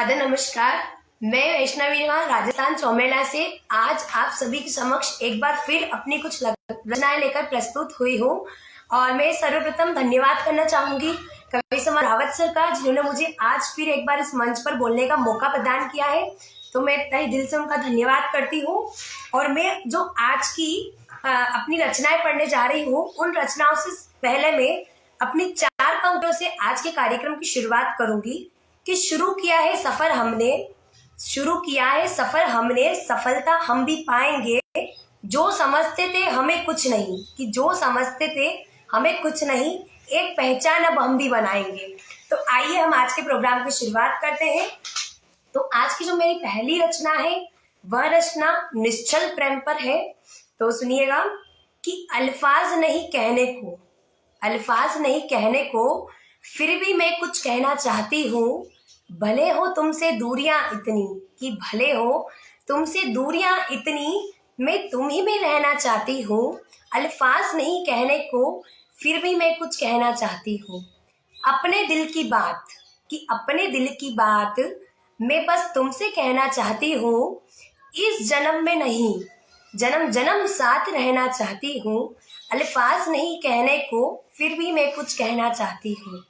सादर नमस्कार। मैं वैष्णवी राजस्थान चौमेला से आज आप सभी के समक्ष एक बार फिर अपनी कुछ रचनाएं लेकर प्रस्तुत हुई हूँ। और मैं सर्वप्रथम धन्यवाद करना चाहूंगी कवि समाज रावत सर का, जिन्होंने मुझे आज फिर एक बार इस मंच पर बोलने का मौका प्रदान किया है। तो मैं तहे दिल से उनका धन्यवाद करती हूँ। और मैं जो आज की अपनी रचनाएं पढ़ने जा रही हूँ, उन रचनाओं से पहले मैं अपनी 4 पंक्तियों से आज के कार्यक्रम की शुरुआत करूंगी कि शुरू किया है सफर हमने, सफलता हम भी पाएंगे। जो समझते थे हमें कुछ नहीं, एक पहचान अब हम भी बनाएंगे। तो आइए हम आज के प्रोग्राम की शुरुआत करते हैं। तो आज की जो मेरी पहली रचना है वह रचना निश्चल प्रेम पर है। तो सुनिएगा कि अल्फाज नहीं कहने को फिर भी मैं कुछ कहना चाहती हूँ। भले हो तुमसे दूरियां इतनी, मैं तुम ही में रहना चाहती हूँ। अल्फाज नहीं कहने को फिर भी मैं कुछ कहना चाहती हूँ। अपने दिल की बात मैं बस तुमसे कहना चाहती हूँ। इस जन्म में नहीं, जन्म साथ रहना चाहती हूँ। अल्फाज नहीं कहने को फिर भी मैं कुछ कहना चाहती हूँ।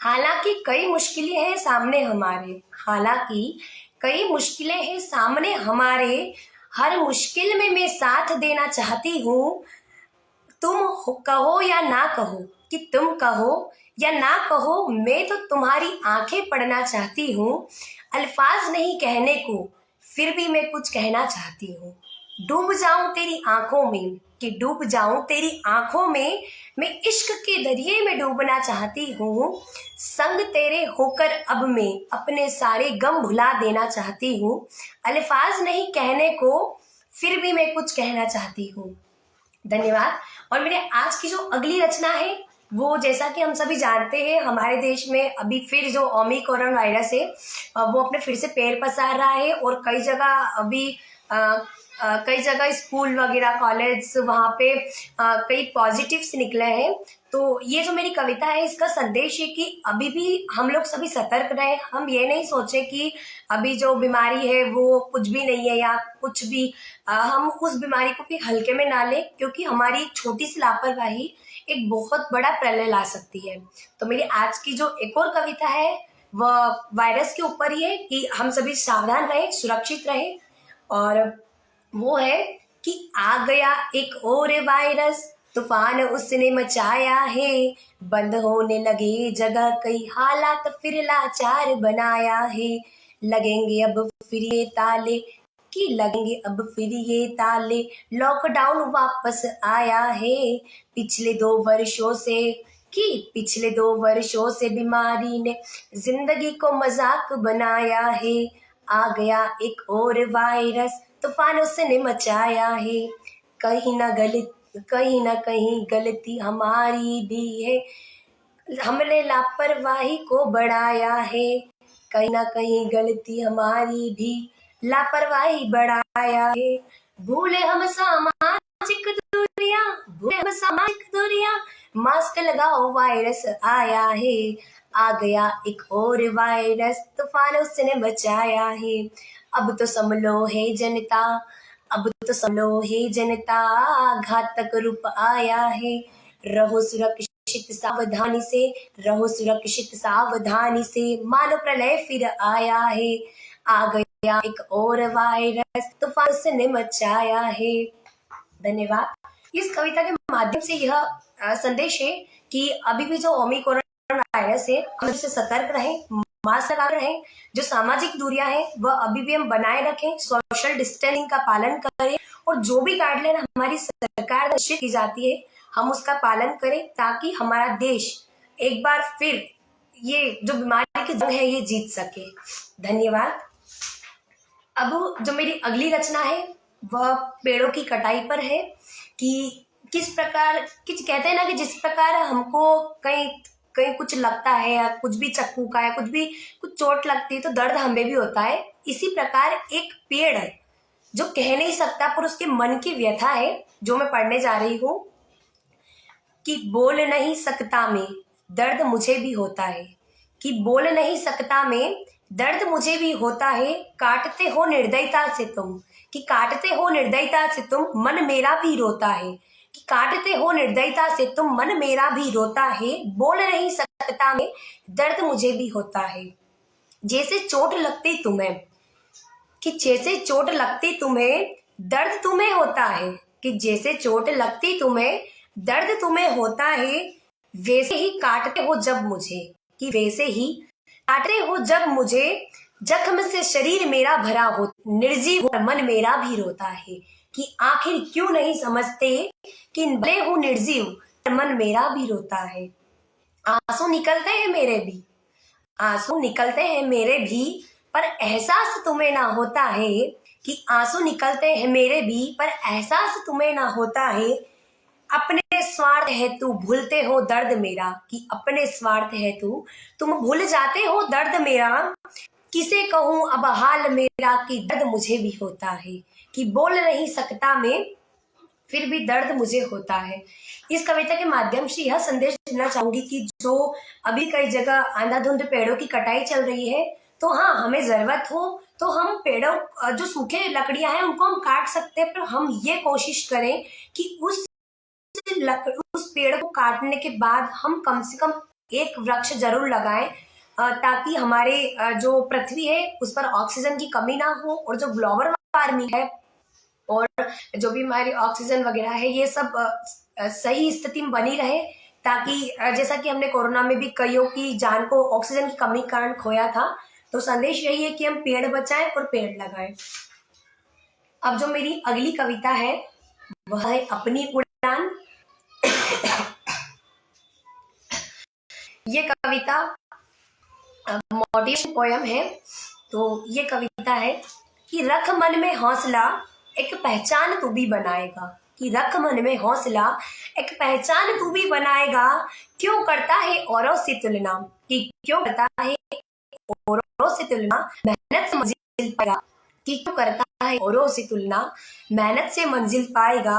हालांकि कई मुश्किलें हैं सामने हर मुश्किल में मैं साथ देना चाहती हूँ। तुम कहो या ना कहो, मैं तो तुम्हारी आंखें पढ़ना चाहती हूँ। अल्फाज नहीं कहने को फिर भी मैं कुछ कहना चाहती हूँ। डूब जाऊं तेरी आंखों में, मैं इश्क के दरिए में डूबना चाहती हूँ। संग तेरे होकर अब मैं अपने सारे गम भुला देना चाहती हूँ। अल्फाज नहीं कहने को फिर भी मैं कुछ कहना चाहती हूँ। धन्यवाद। और मेरे आज की जो अगली रचना है वो, जैसा कि हम सभी जानते हैं, हमारे देश में अभी फिर जो ओमिक्रॉन वायरस है वो अपने फिर से पैर पसार रहा है। और कई जगह स्कूल वगैरह, कॉलेज, वहाँ पे कई पॉजिटिव्स निकले हैं। तो ये जो मेरी कविता है, इसका संदेश है कि अभी भी हम लोग सभी सतर्क रहें। हम ये नहीं सोचे कि अभी जो बीमारी है वो कुछ भी नहीं है या कुछ भी, हम उस बीमारी को भी हल्के में ना लें, क्योंकि हमारी एक छोटी सी लापरवाही एक बहुत बड़ा प्रलय ला सकती है। तो मेरी आज की जो एक और कविता है वह वायरस के ऊपर ही है कि हम सभी सावधान रहें, सुरक्षित रहें। और वो है कि आ गया एक और वायरस, तूफान उसने मचाया है। बंद होने लगे जगह, कई हालात फिर लाचार बनाया है। लगेंगे अब फिर ये ताले, लॉकडाउन वापस आया है। पिछले 2 वर्षों से बीमारी ने जिंदगी को मजाक बनाया है। आ गया एक और वायरस, तूफान उसने मचाया है। कहीं ना कहीं गलती हमारी भी है, हमने लापरवाही को बढ़ाया है। कहीं ना कहीं गलती हमारी भी लापरवाही बढ़ाया है। भूले हम सामाजिक दूरियां, मास्क लगाओ वायरस आया है। आ गया एक और वायरस, तूफान उसने बचाया है। अब तो संभलो है जनता, घातक रूप आया है। रहो सुरक्षित सावधानी से, मानो प्रलय फिर आया है। आ गया एक और वायरस, तूफान उसने मचाया है। धन्यवाद। इस कविता के माध्यम से यह संदेश है कि अभी भी जो ओमिक्रॉन वायरस है, हम इससे सतर्क रहें, मास्क लगा रहें। जो सामाजिक दूरियां हैं वह अभी भी हम बनाए रखें, सोशल डिस्टेंसिंग का पालन करें। और जो भी गाइडलाइन हमारी सरकार निश्चित की जाती है, हम उसका पालन करें, ताकि हमारा देश एक बार फिर ये जो बीमारी की जंग है ये जीत सके। धन्यवाद। अब जो मेरी अगली रचना है वह पेड़ों की कटाई पर है कि किस प्रकार, कहते हैं ना कि जिस प्रकार हमको कहीं कुछ लगता है या कुछ भी चक्कू का या कुछ चोट लगती है तो दर्द हमें भी होता है। इसी प्रकार एक पेड़ है जो कह नहीं सकता पर उसके मन की व्यथा है, जो मैं पढ़ने जा रही हूँ कि बोल नहीं सकता मैं, दर्द मुझे भी होता है। कि बोल नहीं सकता मैं, दर्द मुझे भी होता है, काटते हो निर्दयता से तुम, कि काटते हो निर्दयता से तुम, मन मेरा भी रोता है, कि काटते हो निर्दयता से तुम, मन मेरा भी रोता है, बोल नहीं सकता मैं, दर्द मुझे भी होता है। जैसे चोट लगती तुम्हें, कि जैसे चोट लगती तुम्हें, दर्द तुम्हें होता है, कि जैसे चोट लगती तुम्हें, दर्द तुम्हें होता है, वैसे ही काटते हो जब मुझे, कि वैसे ही काटते हो जब मुझे, जख्म से शरीर मेरा भरा हो, निर्जीव हो मन मेरा भी रोता है, कि आखिर क्यों नहीं समझते कि भले हूं निर्जीव मन मेरा भी रोता है। आंसू निकलते हैं मेरे भी, आंसू निकलते हैं मेरे भी, पर एहसास तुम्हें ना होता है, कि आंसू निकलते हैं मेरे भी, पर एहसास तुम्हें ना होता है। अपने स्वार्थ हेतु भूलते हो दर्द मेरा, कि अपने स्वार्थ हेतु तुम भूल जाते हो दर्द मेरा। किसे कहूं अब हाल मेरा, कि दर्द मुझे भी होता है, कि बोल नहीं सकता मैं, फिर भी दर्द मुझे होता है। इस कविता के माध्यम से यह संदेश देना चाहूंगी कि जो अभी कई जगह अंधाधुंध पेड़ों की कटाई चल रही है, तो हाँ, हमें जरूरत हो तो हम पेड़ों, जो सूखे लकड़ियां हैं उनको हम काट सकते हैं, पर हम ये कोशिश करें कि उस पेड़ को काटने के बाद हम कम से कम एक वृक्ष जरूर लगाएं, ताकि हमारे जो पृथ्वी है उस पर ऑक्सीजन की कमी ना हो, और जो ग्लोबल वार्मिंग है और जो भी हमारी ऑक्सीजन वगैरह है, ये सब सही स्थिति में बनी रहे, ताकि जैसा कि हमने कोरोना में भी कईयों की जान को ऑक्सीजन की कमी के कारण खोया था। तो संदेश यही है कि हम पेड़ बचाएं और पेड़ लगाएं। अब जो मेरी अगली कविता है वह है अपनी उड़ान। ये कविता मोटिवेशन पोयम है। तो ये कविता है कि रख मन में हौसला, एक पहचान तू भी बनाएगा, कि रख मन में हौसला, एक पहचान तू भी बनाएगा। क्यों करता है औरों से तुलना, कि क्यों करता है औरों से तुलना, मेहनत से मंजिल पाएगा, कि क्यों करता है औरों से तुलना, मेहनत से मंजिल पाएगा।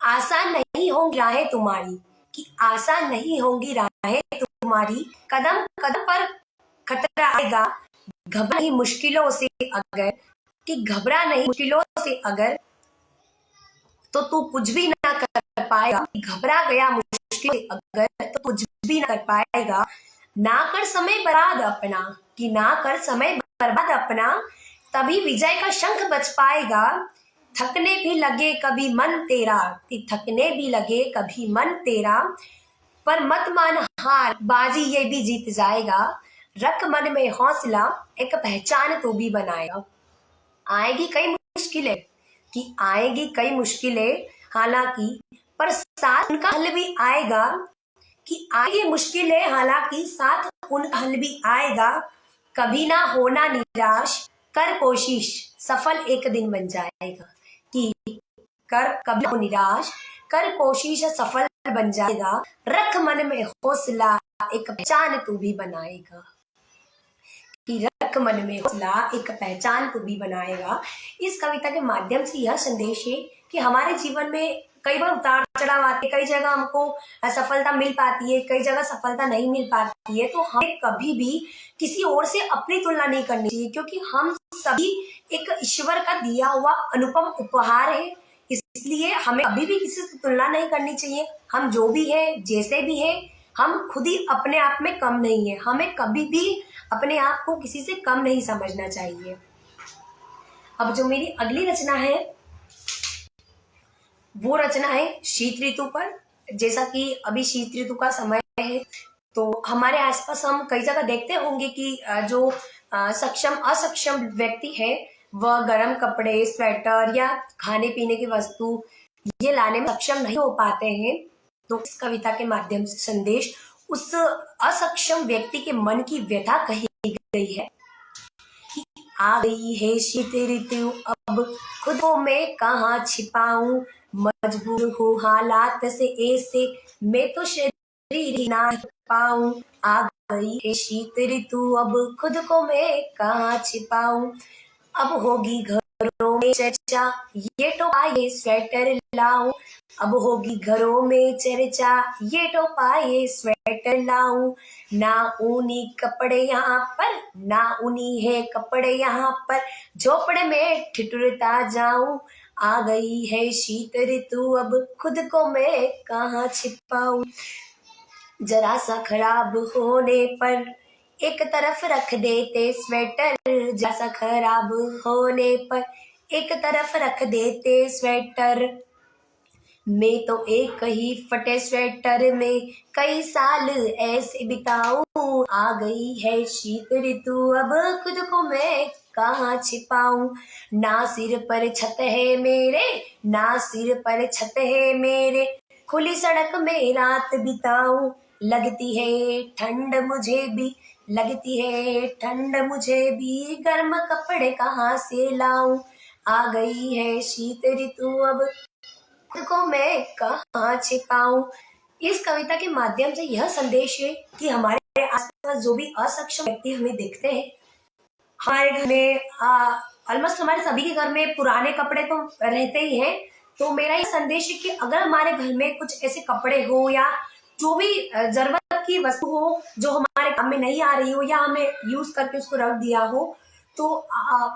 आसान नहीं होंगी राहें तुम्हारी, कि आसान नहीं होंगी राहें तुम्हारी, कदम कदम पर खतरा आएगा। घबरा नहीं मुश्किलों से अगर, कि घबरा नहीं मुश्किलों से अगर, तो तू कुछ भी ना कर पाएगा। घबरा गया मुश्किल से अगर, तो कुछ भी ना कर पाएगा। ना कर समय बर्बाद अपना, कि ना कर समय बर्बाद अपना, तभी विजय का शंख बज पाएगा। थकने भी लगे कभी मन तेरा, कि थकने भी लगे कभी मन तेरा, पर मत मान हार, बाजी ये भी जीत जाएगा। रख मन में हौसला, एक पहचान तू भी बनाएगा। आएगी कई मुश्किलें, कि आएगी कई मुश्किलें हालांकि, पर साथ उनका हल भी आएगा। कि आएगी मुश्किलें हालांकि, साथ उनका हल भी आएगा। कभी ना होना निराश, कर कोशिश, सफल एक दिन बन जाएगा। कि कर कभी ना हो निराश, कर कोशिश, सफल बन जाएगा। रख मन में हौसला, एक पहचान तू भी बनाएगा, कि रख मन में हौसला, एक पहचान तू भी बनाएगा। इस कविता के माध्यम से यह संदेश है कि हमारे जीवन में कई बार उतार चढ़ाव आते, कई जगह हमको सफलता मिल पाती है, कई जगह सफलता नहीं मिल पाती है। तो हमें कभी भी किसी और से अपनी तुलना नहीं करनी चाहिए, क्योंकि हम सभी एक ईश्वर का दिया हुआ अनुपम उपहार है। इसलिए हमें कभी भी किसी से तुलना नहीं करनी चाहिए। हम जो भी है, जैसे भी है, हम खुद ही अपने आप में कम नहीं है। हमें कभी भी अपने आप को किसी से कम नहीं समझना चाहिए। अब जो मेरी अगली रचना है वो रचना है शीत ऋतु पर। जैसा कि अभी शीत ऋतु का समय है, तो हमारे आसपास हम कई जगह देखते होंगे कि जो सक्षम असक्षम व्यक्ति है वह गर्म कपड़े, स्वेटर या खाने पीने की वस्तु ये लाने में सक्षम नहीं हो पाते हैं। तो इस कविता के माध्यम से संदेश उस असक्षम व्यक्ति के मन की व्यथा कही गई है। आ गई है शीत ऋतु, अब खुद को मैं कहाँ छिपाऊं, मजबूर हूँ हालात से ऐसे, मैं तो शरीर ही ना पाऊं। आ गई है शीत ऋतु, अब खुद को मैं कहाँ छिपाऊं, अब होगी घर घरों में चर्चा, ये टोपा ये स्वेटर लाऊं। अब होगी घरों में चर्चा, ये टोपा ये स्वेटर लाऊं। ना ऊनी कपड़े यहाँ पर, ना ऊनी है कपड़े यहाँ पर, झोपड़े में ठिठुरता जाऊं। आ गई है शीत ऋतु, अब खुद को मैं कहाँ छिपाऊं। जरा सा खराब होने पर एक तरफ रख देते स्वेटर, जरा सा खराब होने पर एक तरफ रख देते स्वेटर। मैं तो एक ही फटे स्वेटर में कई साल ऐसे बिताऊं। आ गई है शीत ऋतु, अब खुद को मैं कहाँ छिपाऊं। ना सिर पर छत है मेरे, ना सिर पर छत है मेरे, खुली सड़क में रात बिताऊं। लगती है ठंड मुझे भी, लगती है ठंड मुझे भी, गर्म कपड़े कहाँ से लाऊं। आ गई है शीत ऋतु, अब खुद को मैं कहाँ छिपाऊं। इस कविता के माध्यम से यह संदेश है कि हमारे आसपास जो भी असक्षम व्यक्ति हमें देखते हैं, हमारे घर में ऑलमोस्ट हमारे सभी के घर में पुराने कपड़े तो रहते ही हैं। तो मेरा ये संदेश है कि अगर हमारे घर में कुछ ऐसे कपड़े हो या जो भी जरूरत की वस्तु हो जो हमारे काम में नहीं आ रही हो या हमें यूज करके उसको रख दिया हो, तो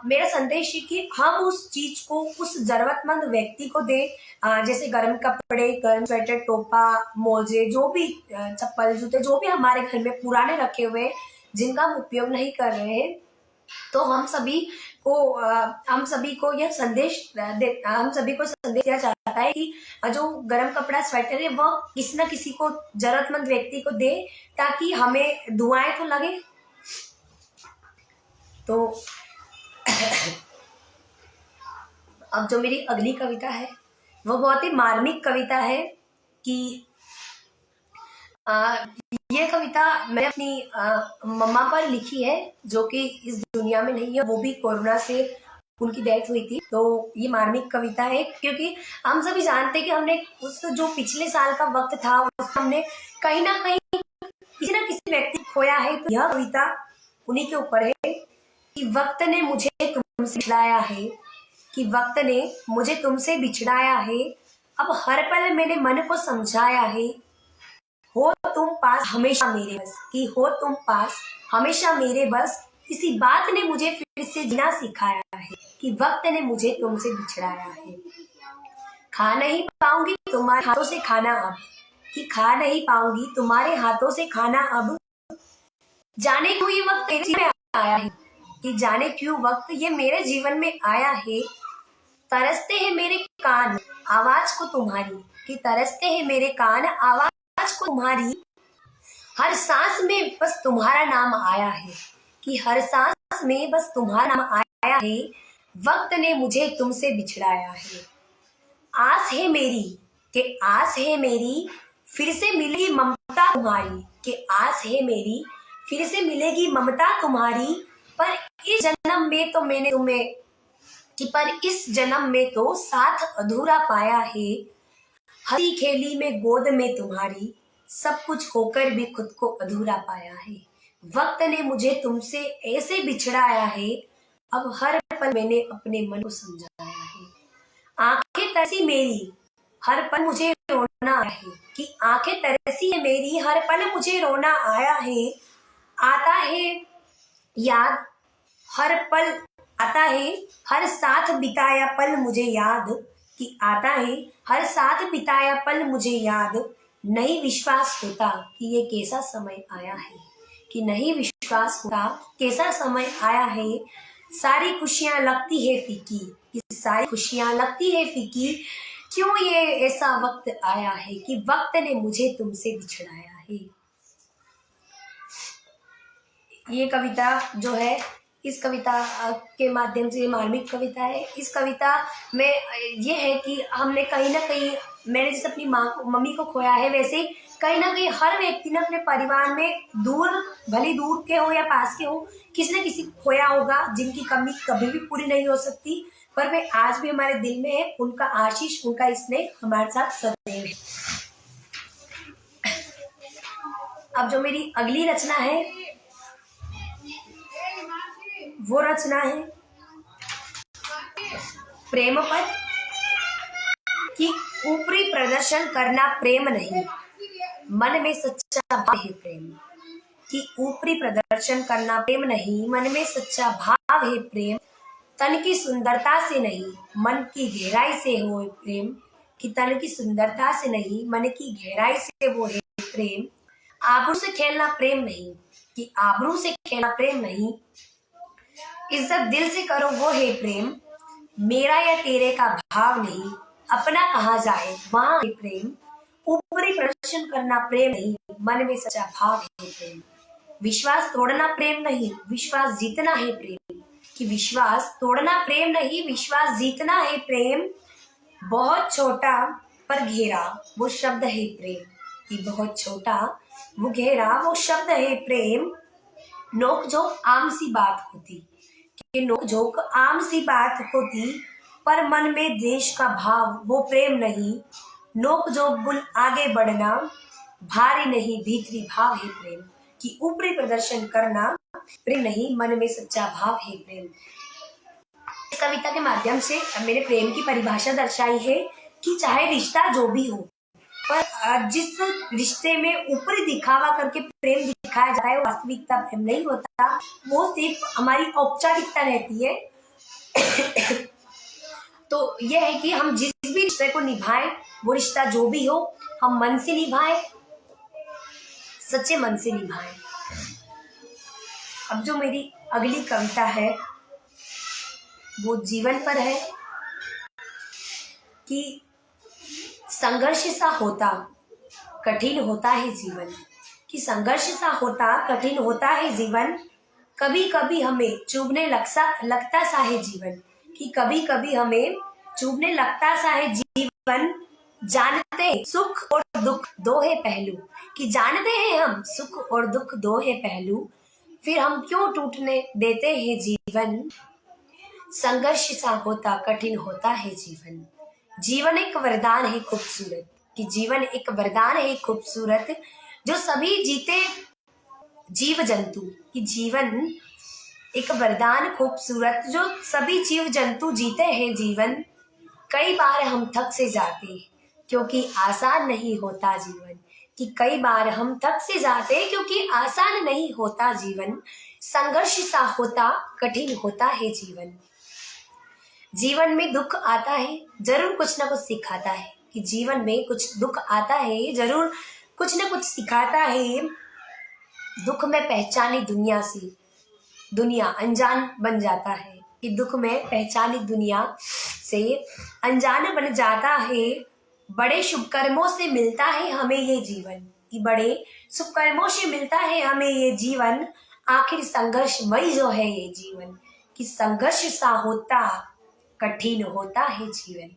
मेरा संदेश है कि हम उस चीज को उस जरूरतमंद व्यक्ति को दें। जैसे गर्म कपड़े, गर्म स्वेटर, टोपा, मोजे, जो भी चप्पल, जूते, जो भी हमारे घर में पुराने रखे हुए हैं जिनका हम उपयोग नहीं कर रहे हैं, तो हम सभी को यह संदेश हम सभी को संदेश दिया जाता है कि जो गर्म कपड़ा स्वेटर है वह किसी न किसी को, जरूरतमंद व्यक्ति को दे, ताकि हमें दुआएं तो लगे। तो अब जो मेरी अगली कविता है वो बहुत ही मार्मिक कविता है कि ये कविता मैंने अपनी मम्मा पर लिखी है जो कि इस दुनिया में नहीं है, वो भी कोरोना से उनकी डेथ हुई थी। तो ये मार्मिक कविता है क्योंकि हम सभी जानते हैं कि हमने उस जो पिछले साल का वक्त था उसमें हमने कहीं ना कहीं किसी न किसी व्यक्ति को खोया है। तो यह कविता उन्हीं के ऊपर है कि वक्त ने मुझे तुमसे बिछड़ाया है, कि वक्त ने मुझे तुमसे बिछड़ाया है, अब हर पल मैंने मन को समझाया है। हो तुम पास हमेशा मेरे बस, कि हो तुम पास हमेशा मेरे बस, इसी बात ने मुझे फिर से जीना सिखाया है, कि वक्त ने मुझे तुमसे बिछड़ाया है। खा नहीं पाऊंगी तुम्हारे हाथों से खाना अब, कि खा नहीं पाऊंगी तुम्हारे हाथों से खाना अब, जाने क्यों ये वक्त मेरे जीवन में आया है, कि जाने क्यों वक्त ये मेरे जीवन में आया है। तरसते हैं मेरे कान आवाज को तुम्हारी, कि तरसते हैं मेरे कान आवाज को तुम्हारी, हर सांस में बस तुम्हारा नाम आया है, कि हर सांस में बस तुम्हारा नाम आया है। वक्त ने मुझे तुमसे बिछड़ाया है। आस है मेरी, कि आस है मेरी फिर से मिलेगी ममता तुम्हारी, कि आस है मेरी फिर से मिलेगी ममता तुम्हारी, पर इस जन्म में तो मैंने तुम्हें, कि पर इस जन्म में तो साथ अधूरा पाया है। हंसी खेली में गोद में तुम्हारी, सब कुछ होकर भी खुद को अधूरा पाया है। वक्त ने मुझे तुमसे ऐसे बिछड़ाया है, अब हर पल मैंने अपने मन को समझाया है। आंखें तरसी मेरी हर पल मुझे रोना आया है, कि आंखें तरसी है मेरी हर पल मुझे रोना आया है। आता है याद हर पल, आता है हर साथ बिताया पल मुझे याद, कि आता है हर साथ बिताया पल मुझे याद। नहीं विश्वास होता कि ये कैसा समय आया है, कि नहीं विश्वास होता कैसा समय आया है। सारी खुशियां लगती है फीकी, कि सारी खुशियां लगती है फीकी, क्यों ये ऐसा वक्त आया है, कि वक्त ने मुझे तुमसे बिछड़ाया है। ये कविता जो है, इस कविता के माध्यम से, मार्मिक कविता है। इस कविता में ये है कि हमने कहीं ना कहीं, मैंने जैसे अपनी मम्मी को खोया है, वैसे कहीं ना कहीं हर व्यक्ति ने अपने परिवार में दूर, भले दूर के हो या पास के हो, किसी न किसी को खोया होगा जिनकी कमी कभी भी पूरी नहीं हो सकती, पर वे आज भी हमारे दिल में है। उनका आशीष, उनका स्नेह हमारे साथ सदैव है। अब जो मेरी अगली रचना है वो रचना है प्रेम पर कि ऊपरी प्रदर्शन करना प्रेम नहीं, मन में सच्चा भाव है प्रेम। कि ऊपरी प्रदर्शन करना प्रेम नहीं, मन में सच्चा भाव है प्रेम। तन की सुंदरता से नहीं, मन की गहराई से हो प्रेम। कि तन की सुंदरता से नहीं, मन की गहराई से वो है प्रेम। आबरू से खेलना प्रेम नहीं, कि आबरू से खेलना प्रेम नहीं। इज्जत दिल से करो वो है प्रेम। मेरा या तेरे का भाव नहीं, अपना कहा जाए वहां है प्रेम। ऊपरी प्रदर्शन करना प्रेम नहीं, मन में सच्चा भाव है प्रेम। विश्वास तोड़ना प्रेम नहीं, विश्वास जीतना है प्रेम। कि विश्वास तोड़ना प्रेम नहीं, विश्वास जीतना है प्रेम। बहुत छोटा पर घेरा वो शब्द है प्रेम। कि बहुत छोटा वो घेरा वो शब्द है प्रेम। नोक झोंक आम सी बात होती, कि नोक झोंक आम सी बात होती, पर मन में देश का भाव वो प्रेम नहीं। नोक झोंक बुल आगे बढ़ना, भारी नहीं भीतरी भाव है प्रेम। कि ऊपरी प्रदर्शन करना प्रेम नहीं, मन में सच्चा भाव है प्रेम। इस कविता के माध्यम से मैंने प्रेम की परिभाषा दर्शाई है कि चाहे रिश्ता जो भी हो, पर जिस रिश्ते में ऊपरी दिखावा करके प्रेम दिखाया जाता है वो वास्तविकता प्रेम नहीं होता, वो सिर्फ हमारी औपचारिकता रहती है। तो यह है कि हम जिस भी रिश्ते को निभाएं, वो रिश्ता जो भी हो, हम मन से निभाएं, सच्चे मन से निभाएं। अब जो मेरी अगली कविता है वो जीवन पर है। कि संघर्ष सा होता कठिन होता है जीवन। कि संघर्ष सा होता कठिन होता है जीवन। कभी कभी हमें चुभने लगता सा है जीवन। कि कभी कभी हमें चुभने लगता सा है जीवन। जानते हैं सुख और दुख दो है पहलू। कि जानते हैं हम सुख और दुख दो है पहलू, फिर हम क्यों टूटने देते हैं जीवन। संघर्ष सा होता कठिन होता है जीवन। जीवन एक वरदान है खूबसूरत। कि जीवन एक वरदान है खूबसूरत, जो सभी जीते जीव जंतु। कि जीवन एक वरदान खूबसूरत, जो सभी जीव जंतु जीते हैं जीवन। कई बार हम थक से जाते क्योंकि आसान नहीं होता जीवन। कि कई बार हम थक से जाते क्योंकि आसान नहीं होता जीवन। संघर्ष सा होता कठिन होता है जीवन। जीवन में दुख आता है जरूर कुछ ना कुछ सिखाता है। कि जीवन में कुछ दुख आता है जरूर कुछ ना कुछ सिखाता है। दुख में पहचानी दुनिया से दुनिया अनजान बन जाता है। कि दुख में पहचानी दुनिया से अनजान बन जाता है। बड़े शुभ कर्मों से मिलता है हमें ये जीवन। कि बड़े शुभ कर्मों से मिलता है हमें ये जीवन। आखिर संघर्ष वही जो है ये जीवन। कि संघर्ष सा होता कठिन होता है जीवन।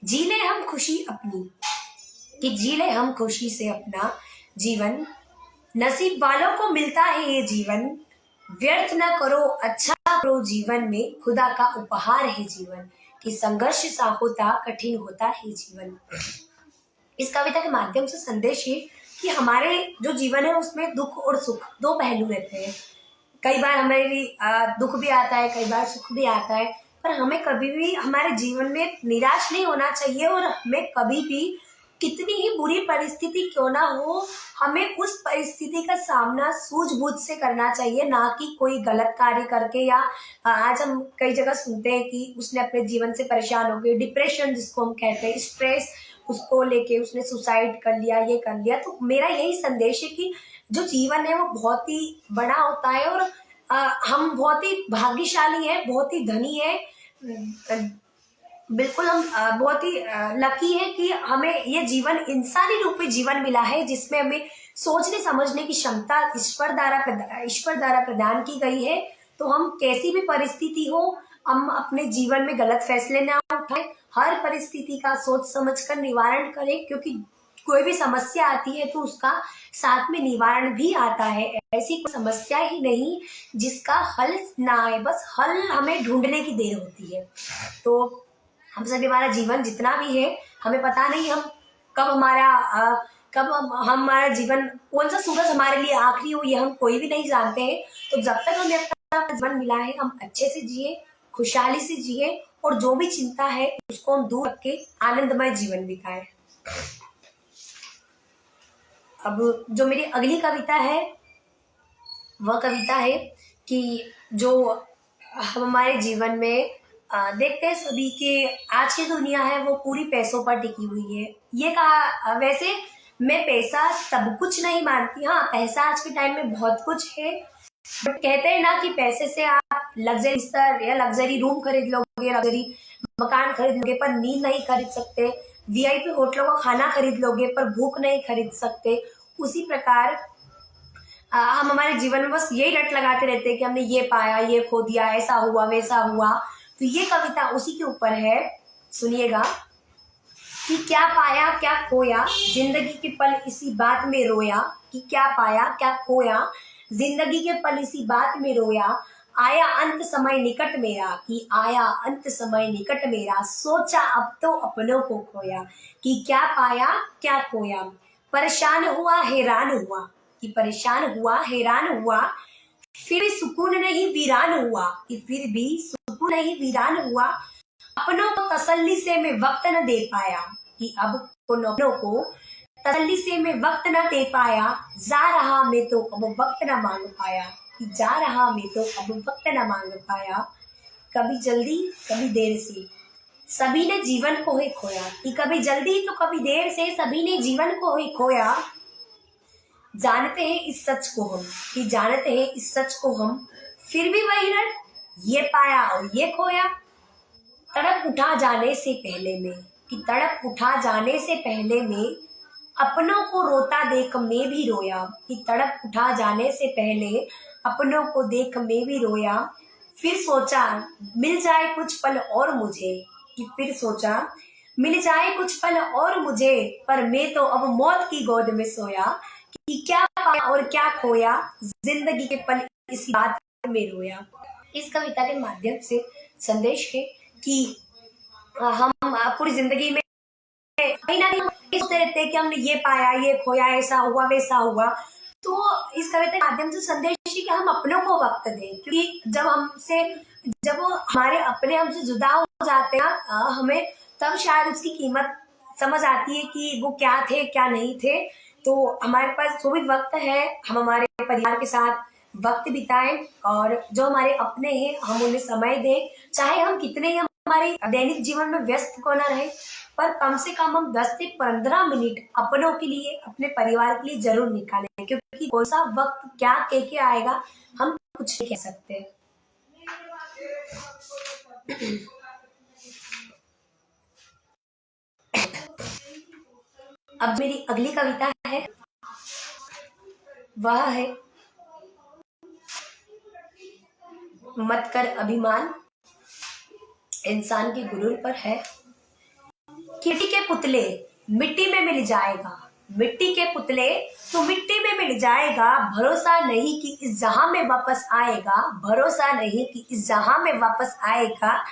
जी ले हम खुशी अपनी, कि जी ले हम खुशी से अपना जीवन। नसीब वालों को मिलता है ये जीवन। व्यर्थ न करो अच्छा करो जीवन में, खुदा का उपहार है जीवन। कि संघर्ष सा होता कठिन होता है जीवन। इस कविता के माध्यम से संदेश है कि हमारे जो जीवन है उसमें दुख और सुख दो पहलू रहते हैं। कई बार हमें दुख भी आता है, कई बार सुख भी आता है, पर हमें कभी भी हमारे जीवन में निराश नहीं होना चाहिए। और हमें कभी भी कितनी ही बुरी परिस्थिति क्यों ना हो, हमें उस परिस्थिति का सामना सूझबूझ से करना चाहिए, ना कि कोई गलत कार्य करके। या आज हम कई जगह सुनते हैं कि उसने अपने जीवन से परेशान हो गए, डिप्रेशन जिसको हम कहते हैं, स्ट्रेस, उसको लेके उसने सुसाइड कर लिया, ये कर लिया। तो मेरा यही संदेश है कि जो जीवन है वो बहुत ही बड़ा होता है और हम बहुत ही भाग्यशाली हैं, बहुत ही धनी है। बिल्कुल हम बहुत ही लकी है कि हमें ये जीवन इंसानी रूप में जीवन मिला है, जिसमें हमें सोचने समझने की क्षमता ईश्वर द्वारा प्रदान की गई है। तो हम कैसी भी परिस्थिति हो, हम अपने जीवन में गलत फैसले ना उठाएं, हर परिस्थिति का सोच समझ कर निवारण करें, क्योंकि कोई भी समस्या आती है तो उसका साथ में निवारण भी आता है। ऐसी कोई समस्या ही नहीं जिसका हल ना आए, बस हल हमें ढूंढने की देर होती है। तो हम सभी, हमारा जीवन जितना भी है, हमें पता नहीं हम कब हमारा जीवन, कौन सा सूरज हमारे लिए आखिरी हो, ये हम कोई भी नहीं जानते हैं। तो जब तक हमें अपना जीवन मिला है, हम अच्छे से जिए, खुशहाली से जिए और जो भी चिंता है उसको हम दूर रख के आनंदमय जीवन बिताएं। अब जो मेरी अगली कविता है वह कविता है कि जो हम हमारे जीवन में देखते हैं सभी के आज की दुनिया है वो पूरी पैसों पर टिकी हुई है। ये कहा वैसे मैं पैसा सब कुछ नहीं मानती, हाँ पैसा आज के टाइम में बहुत कुछ है, बट कहते हैं ना कि पैसे से आप लग्जरी स्तर या लग्जरी रूम खरीद लोगे, लग्जरी मकान खरीद लोगे पर नींद नहीं खरीद सकते, वीआईपी होटलों का खाना खरीद लोगे पर भूख नहीं खरीद सकते। उसी प्रकार हम हमारे जीवन में बस यही रट लगाते रहते हैं कि हमने ये पाया, ये खो दिया, ऐसा हुआ वैसा हुआ। तो ये कविता उसी के ऊपर है, सुनिएगा कि क्या पाया क्या खोया, जिंदगी के पल इसी बात में रोया। कि क्या पाया क्या खोया, जिंदगी के पल इसी बात में रोया। आया अंत समय निकट मेरा, कि आया अंत समय निकट मेरा, सोचा अब तो अपनों को खोया। कि क्या पाया क्या खोया, परेशान हुआ हैरान हुआ, कि परेशान हुआ हैरान हुआ, फिर भी सुकून नहीं वीरान हुआ, कि फिर भी सुकून नहीं वीरान हुआ। अपनों को तसल्ली से मैं वक्त न दे पाया, कि अब अपनों को तसल्ली से मैं वक्त न दे पाया। जा रहा मैं तो अब वक्त न मांग पाया, कि जा रहा मैं तो अब वक्त न मांग पाया। कभी जल्दी कभी देर से सभी ने जीवन को ही खोया, कि कभी जल्दी तो कभी देर से सभी ने जीवन को ही खोया। जानते हैं इस सच को हम, कि जानते हैं इस सच को हम, फिर भी वही रट, ये पाया और ये खोया। तड़प उठा जाने से पहले में, कि तड़प उठा जाने से पहले में, अपनों को रोता देख मैं भी रोया। कि तड़प उठा जाने से पहले अपनों को देख मैं भी रोया। फिर सोचा मिल जाए कुछ पल और मुझे, कि फिर सोचा मिल जाए कुछ पल और मुझे, पर मैं तो अब मौत की गोद में सोया। कि क्या पाया और क्या खोया, जिंदगी के पल इसी बात में रोया। इस कविता के माध्यम से संदेश है कि हम पूरी जिंदगी में कहीं ना कहीं सोचते रहते हैं कि हमने ये पाया ये खोया, ऐसा हुआ वैसा हुआ। तो इस कविता के माध्यम से संदेश है कि हम अपनों को वक्त दें, क्योंकि जब वो हमारे अपने हमसे जुदा हो जाते हैं हमें तब शायद उसकी कीमत समझ आती है कि वो क्या थे क्या नहीं थे। तो हमारे पास जो भी वक्त है हम हमारे परिवार के साथ वक्त बिताएं और जो हमारे अपने हैं हम उन्हें समय दें। चाहे हम कितने ही हमारे दैनिक जीवन में व्यस्त क्यों ना रहे, पर कम से कम हम 10 से 15 मिनट अपनों के लिए अपने परिवार के लिए जरूर निकालें, क्योंकि कौन सा वक्त क्या कह के आएगा हम कुछ नहीं कह सकते। अब मेरी अगली कविता है वह है मत कर अभिमान, इंसान के गुरूर पर है। मिट्टी के पुतले मिट्टी में मिल जाएगा, मिट्टी के पुतले तो मिट्टी में मिल जाएगा। भरोसा नहीं कि इस जहां में वापस आएगा, भरोसा नहीं कि इस जहां में वापस आएगा।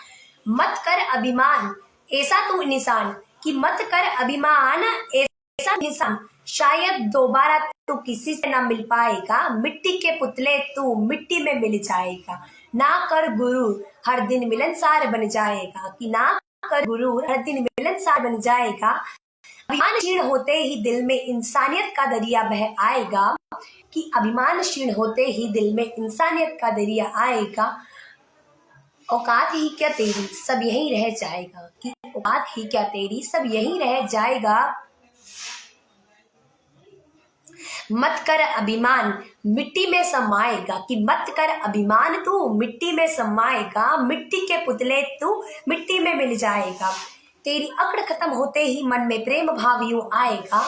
मत कर अभिमान ऐसा तू निशान, कि मत कर अभिमान ऐसा निशान, शायद दोबारा तू किसी से ना मिल पाएगा। मिट्टी के पुतले तू मिट्टी में मिल जाएगा। ना कर गुरूर हर दिन मिलनसार बन जाएगा, कि ना कर गुरूर हर दिन मिलनसार बन जाएगा। अभिमान क्षीण होते ही दिल में इंसानियत का दरिया बह आएगा, कि अभिमान क्षीण होते ही दिल में इंसानियत का दरिया आएगा। औकात ही क्या तेरी सब यहीं रह जाएगा, कि औकात ही क्या तेरी सब यहीं रह जाएगा। मत कर अभिमान मिट्टी में समाएगा, कि मत कर अभिमान तू मिट्टी में समाएगा। मिट्टी के पुतले तू मिट्टी में मिल जाएगा। तेरी अकड़ खत्म होते ही मन में प्रेम भाव यूं आएगा,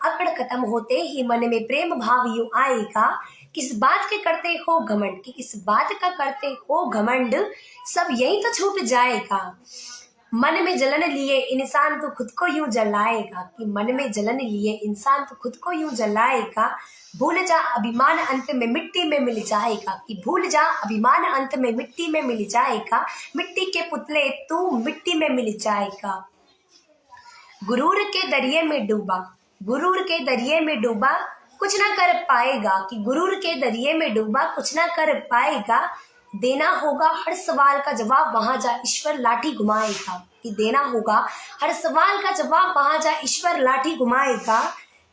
अकड़ खत्म होते ही मन में प्रेम भाव यूं आएगा। किस बात के करते हो घमंड, कि किस बात का करते हो घमंड, सब यही तो छूट जाएगा। मन में जलन लिए इंसान तो खुद को यूं जलाएगा, कि मन में जलन लिए इंसान तो खुद को यूं जलाएगा। भूल जा अभिमान अंत में मिट्टी में मिल जाएगा, कि भूल जा अभिमान अंत में मिट्टी में मिल जाएगा। मिट्टी के पुतले तू मिट्टी में मिल जाएगा। गुरूर के दरिये में डूबा, गुरूर के दरिये में डूबा कुछ ना कर पाएगा, कि गुरूर के दरिये में डूबा कुछ ना कर पाएगा। देना होगा हर सवाल का जवाब, वहां जा ईश्वर लाठी घुमाएगा। कि देना होगा हर सवाल का जवाब, वहां जा ईश्वर लाठी घुमाएगा।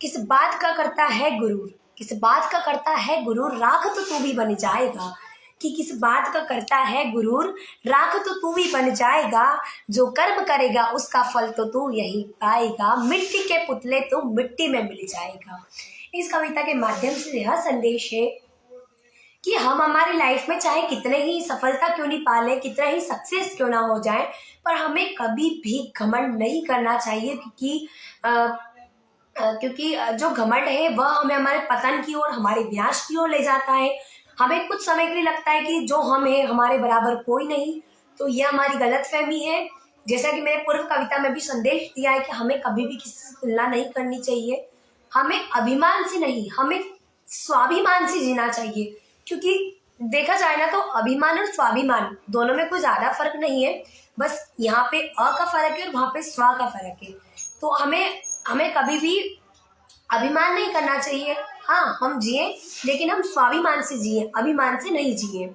किस बात का करता है गुरूर, किस बात का करता है गुरूर, राख तो तू भी बन जाएगा। कि किस बात का करता है गुरूर, राख तो तू भी बन जाएगा। जो कर्म करेगा उसका फल तो तू यही पाएगा। मिट्टी के पुतले तो मिट्टी में मिल जाएगा। इस कविता के माध्यम से यह संदेश है कि हम हमारी लाइफ में चाहे कितने ही सफलता क्यों नहीं पाले, कितना ही सक्सेस क्यों ना हो जाए, पर हमें कभी भी घमंड नहीं करना चाहिए। क्योंकि जो घमंड है वह हमें हमारे पतन की ओर, हमारे विनाश की ओर ले जाता है। हमें कुछ समय के लिए लगता है कि जो हम है हमारे बराबर कोई नहीं, तो यह हमारी गलत फहमी है। जैसा कि मैंने पूर्व कविता में भी संदेश दिया है कि हमें कभी भी किसी से तुलना नहीं करनी चाहिए। हमें अभिमान से नहीं, हमें स्वाभिमान से जीना चाहिए। क्योंकि देखा जाए ना तो अभिमान और स्वाभिमान दोनों में कोई ज्यादा फर्क नहीं है, बस यहाँ पे अ का फर्क है और वहां पे स्व का फर्क है। तो हमें कभी भी अभिमान नहीं करना चाहिए। हाँ, हम जिए लेकिन हम स्वाभिमान से जिए, अभिमान से नहीं जिए।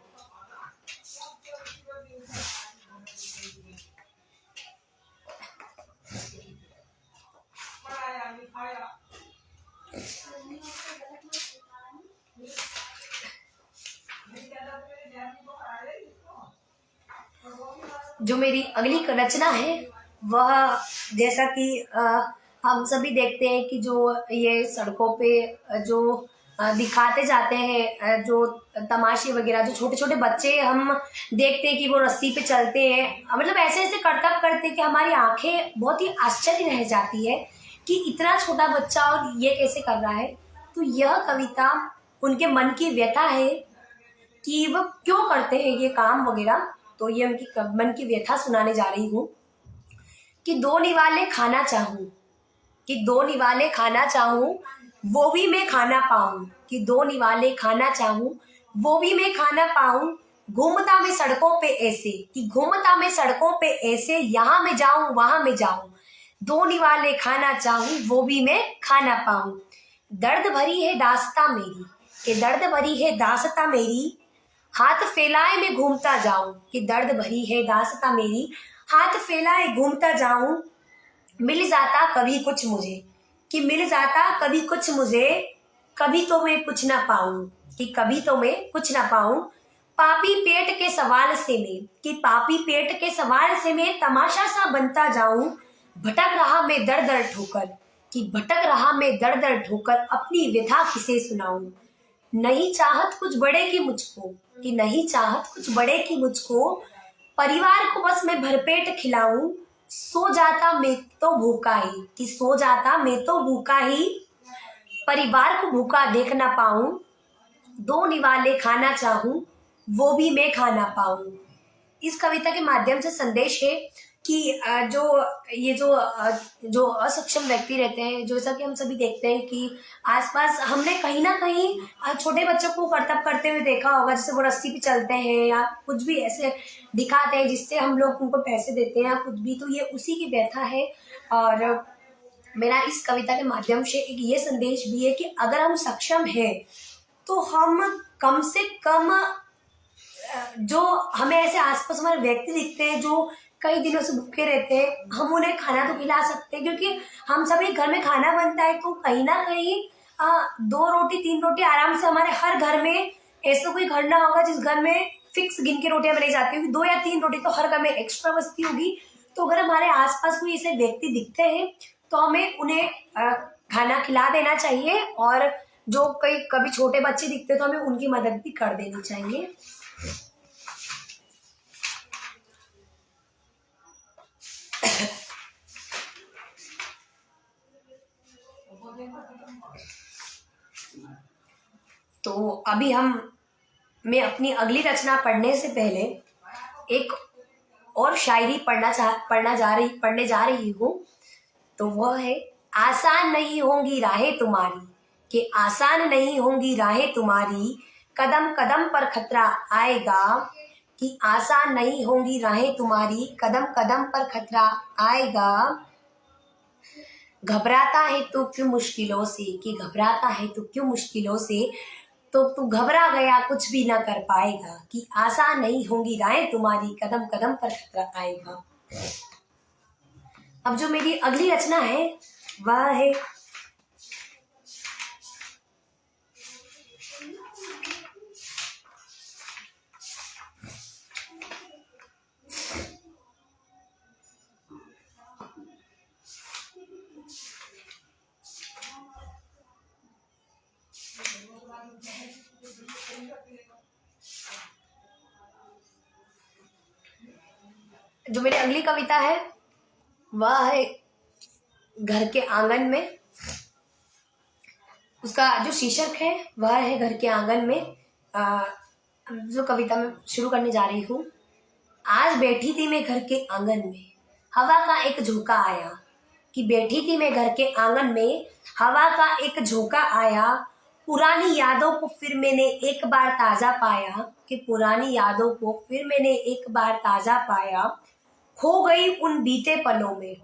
जो मेरी अगली रचना है वह, जैसा कि हम सभी देखते हैं कि जो ये सड़कों पे जो दिखाते जाते हैं, जो तमाशे वगैरह, जो छोटे छोटे बच्चे हम देखते हैं कि वो रस्सी पे चलते हैं, मतलब ऐसे ऐसे करतब करते हैं कि हमारी आंखें बहुत ही आश्चर्य रह जाती है कि इतना छोटा बच्चा और ये कैसे कर रहा है। तो यह कविता उनके मन की व्यथा है कि वो क्यों करते हैं ये काम वगैरह। तो ये उनकी मन की व्यथा सुनाने जा रही हूँ। कि दो निवाले खाना चाहूं, कि दो निवाले खाना चाहूं, वो भी मैं खाना पाऊं। कि दो निवाले खाना चाहूं, वो भी मैं खाना पाऊं। घूमता मैं सड़कों पे ऐसे, कि घूमता मैं सड़कों पे ऐसे, यहाँ मैं जाऊं वहां मैं जाऊं। दो निवाले खाना चाहूं, वो भी मैं खाना पाऊं। दर्द भरी है दास्तां मेरी, कि दर्द भरी है दास्तां मेरी, हाथ फैलाए मैं घूमता जाऊं। कि दर्द भरी है दास्तां मेरी, हाथ फैलाए घूमता जाऊं। मिल जाता कभी कुछ मुझे, कि मिल जाता कभी कुछ मुझे, कभी तो मैं कुछ ना पाऊं। कि कभी तो मैं कुछ ना पाऊं। पापी पेट के सवाल से मैं, कि पापी पेट के सवाल से मैं तमाशा सा बनता जाऊं। भटक रहा मैं दर दर ठोकर, कि भटक रहा मैं दर दर ठोकर, अपनी व्यथा किसे सुनाऊं। नहीं चाहत कुछ बड़े की मुझको, कि नहीं चाहत कुछ बड़े की मुझको, परिवार को बस मैं भरपेट खिलाऊं। सो जाता मैं तो भूखा ही, कि सो जाता मैं तो भूखा ही, परिवार को भूखा देख ना पाऊं। दो निवाले खाना चाहूं, वो भी मैं खाना पाऊं। इस कविता के माध्यम से संदेश है कि जो असक्षम व्यक्ति रहते हैं, जैसा कि हम सभी देखते हैं कि आसपास हमने कहीं ना कहीं छोटे बच्चों को करतब करते हुए देखा होगा, जैसे वो रस्सी पे चलते हैं या कुछ भी ऐसे दिखाते हैं जिससे हम लोग उनको पैसे देते हैं या कुछ भी, तो ये उसी की व्यथा है। और मेरा इस कविता के माध्यम से एक ये संदेश भी है कि अगर हम सक्षम हैं तो हम कम से कम जो हमें ऐसे आसपास हमारे व्यक्ति दिखते हैं जो कई दिनों से भूखे रहते हैं, हम उन्हें खाना तो खिला सकते हैं। क्योंकि हम सभी घर में खाना बनता है तो कहीं ना कहीं 2 रोटी 3 रोटी आराम से हमारे हर घर में, ऐसा कोई घर ना होगा जिस घर में फिक्स गिन के रोटियां बनाई जाती होगी। 2 या 3 रोटी तो हर घर में एक्स्ट्रा बचती होगी। तो अगर हमारे आसपास कोई ऐसे व्यक्ति दिखते हैं तो हमें उन्हें खाना खिला देना चाहिए। और जो कभी छोटे बच्चे दिखते हैं तो हमें उनकी मदद भी कर देनी चाहिए। तो अभी मैं अपनी अगली रचना पढ़ने से पहले एक और शायरी पढ़ने जा रही हूँ। तो वह है, आसान नहीं होंगी राहें तुम्हारी, कि आसान नहीं होंगी राहें तुम्हारी, कदम कदम पर खतरा आएगा। कि आसान नहीं होंगी राहें तुम्हारी, कदम कदम पर खतरा आएगा। घबराता है तो क्यों मुश्किलों से, कि घबराता है तो क्यों मुश्किलों से, तो तू घबरा गया कुछ भी ना कर पाएगा, कि आसान नहीं होंगी राहें तुम्हारी, कदम कदम पर खतरा आएगा। अब जो मेरी अगली रचना है वह है जो मेरी अगली कविता है वह है घर के आंगन में। उसका जो शीर्षक है वह है घर के आंगन में। जो कविता मैं शुरू करने जा रही हूँ। आज बैठी थी मैं घर के आंगन में, हवा का एक झोंका आया, कि बैठी थी मैं घर के आंगन में, हवा का एक झोंका आया। पुरानी यादों को फिर मैंने एक बार ताजा पाया, कि पुरानी यादों को फिर मैंने एक बार ताजा पाया। खो गई उन बीते पलों में,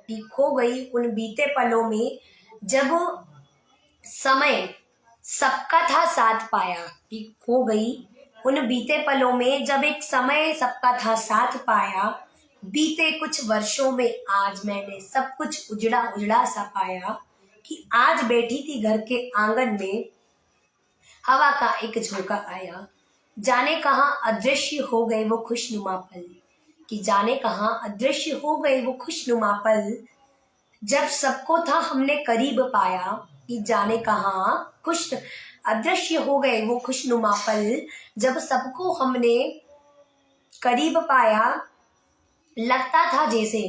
कि खो गई उन बीते पलों में, जब समय सबका था साथ पाया। कि खो गई उन बीते पलों में, जब एक समय सबका था साथ पाया। बीते कुछ वर्षों में आज मैंने सब कुछ उजड़ा उजड़ा सा पाया। कि आज बैठी थी घर के आंगन में, हवा का एक झोंका आया। जाने कहाँ अदृश्य हो गए वो खुशनुमा पल, कि जाने कहाँ अदृश्य हो गए वो खुशनुमा पल, जब सबको था हमने करीब पाया। कि जाने कहाँ खुश अदृश्य हो गए वो खुशनुमा पल, जब सबको हमने करीब पाया। लगता था जैसे,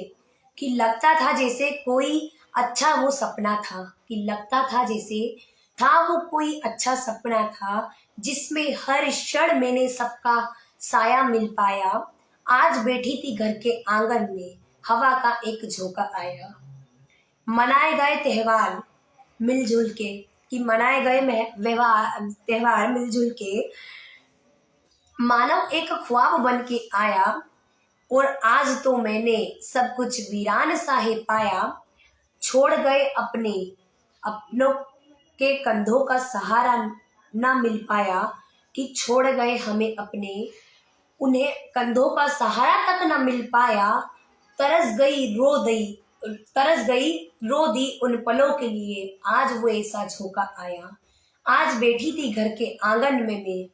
कि लगता था जैसे कोई अच्छा वो सपना था, कि लगता था जैसे था वो कोई अच्छा सपना था, जिसमें हर क्षण मैंने सबका साया मिल पाया। आज बैठी थी घर के आंगन में, हवा का एक झोंका आया। मनाए गए त्योहार मिलजुल के, कि मनाए गए त्योहार मिलजुल के, मानव एक ख्वाब बन के आया। और आज तो मैंने सब कुछ वीरान सा ही पाया। छोड़ गए अपनों के कंधों का सहारा ना मिल पाया, कि छोड़ गए हमें अपने उन्हें कंधों का सहारा तक ना मिल पाया। तरस गई रो दी उन पलों के लिए, आज वो ऐसा झोंका आया। आज बैठी थी घर के आंगन में मैं,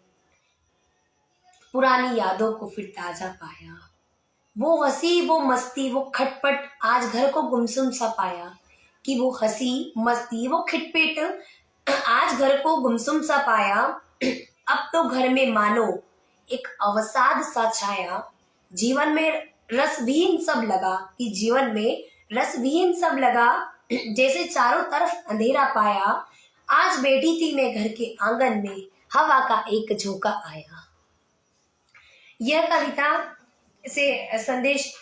पुरानी यादों को फिर ताजा पाया। वो हंसी वो मस्ती वो खटपट, आज घर को गुमसुम सा पाया। कि वो हंसी मस्ती वो खटपट, आज घर को गुमसुम सा पाया। अब तो घर में मानो एक अवसाद सा छाया। जीवन में रसविहीन सब लगा, कि जीवन में रसविहीन सब लगा, जैसे चारों तरफ अंधेरा पाया। आज बैठी थी मैं घर के आंगन में, हवा का एक झोंका आया। यह कविता से संदेश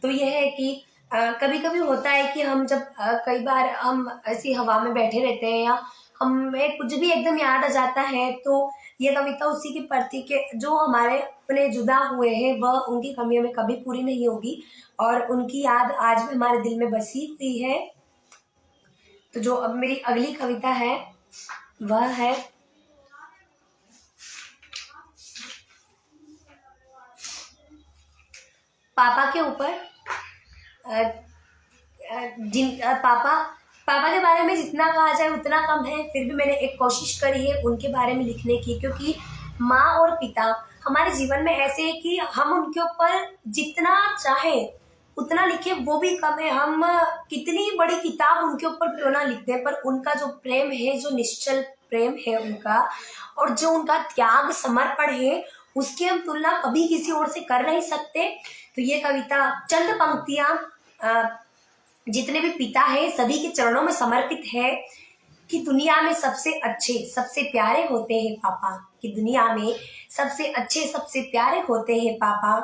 तो यह है कि कभी कभी होता है कि हम जब कई बार हम ऐसी हवा में बैठे रहते हैं, या हमें कुछ भी एकदम याद आ जाता है, तो ये कविता उसी के प्रति के जो हमारे अपने जुदा हुए हैं वह उनकी कमी हमें कभी पूरी नहीं होगी, और उनकी याद आज भी हमारे दिल में बसी हुई है। तो जो अब मेरी अगली कविता है वह है पापा के ऊपर। पापा के बारे में जितना कहा जाए उतना कम है, फिर भी मैंने एक कोशिश करी है उनके बारे में लिखने की, क्योंकि माँ और पिता हमारे जीवन में ऐसे है कि हम उनके ऊपर जितना चाहे उतना लिखे वो भी कम है। हम कितनी बड़ी किताब उनके ऊपर क्यों ना लिख दें, पर उनका जो प्रेम है, जो निश्चल प्रेम है उनका, और जो उनका त्याग समर्पण है, उसकी हम तुलना कभी किसी और से कर नहीं सकते। तो ये कविता चंद पंक्तियां जितने भी पिता हैं सभी के चरणों में समर्पित है, कि दुनिया में सबसे अच्छे सबसे प्यारे होते हैं पापा, कि दुनिया में सबसे अच्छे सबसे प्यारे होते हैं पापा।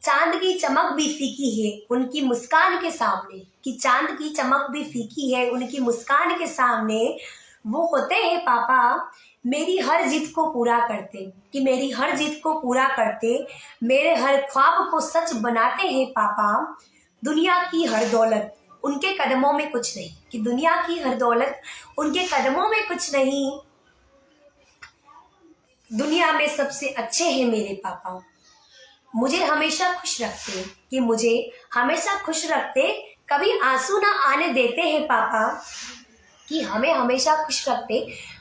चांद की चमक भी फीकी है उनकी मुस्कान के सामने, कि चांद की चमक भी फीकी है उनकी मुस्कान के सामने। वो होते हैं पापा मेरी हर जिद को पूरा करते, कि मेरी हर जिद को पूरा करते, मेरे हर ख्वाब को सच बनाते हैं पापा। दुनिया की हर दौलत उनके कदमों में कुछ नहीं, कि दुनिया की हर दौलत उनके कदमों में कुछ नहीं। दुनिया में सबसे अच्छे हैं मेरे पापा, मुझे हमेशा खुश रखते, कि मुझे हमेशा खुश रखते, कभी आंसू ना आने देते हैं पापा, कि हमें हमेशा खुश रखते,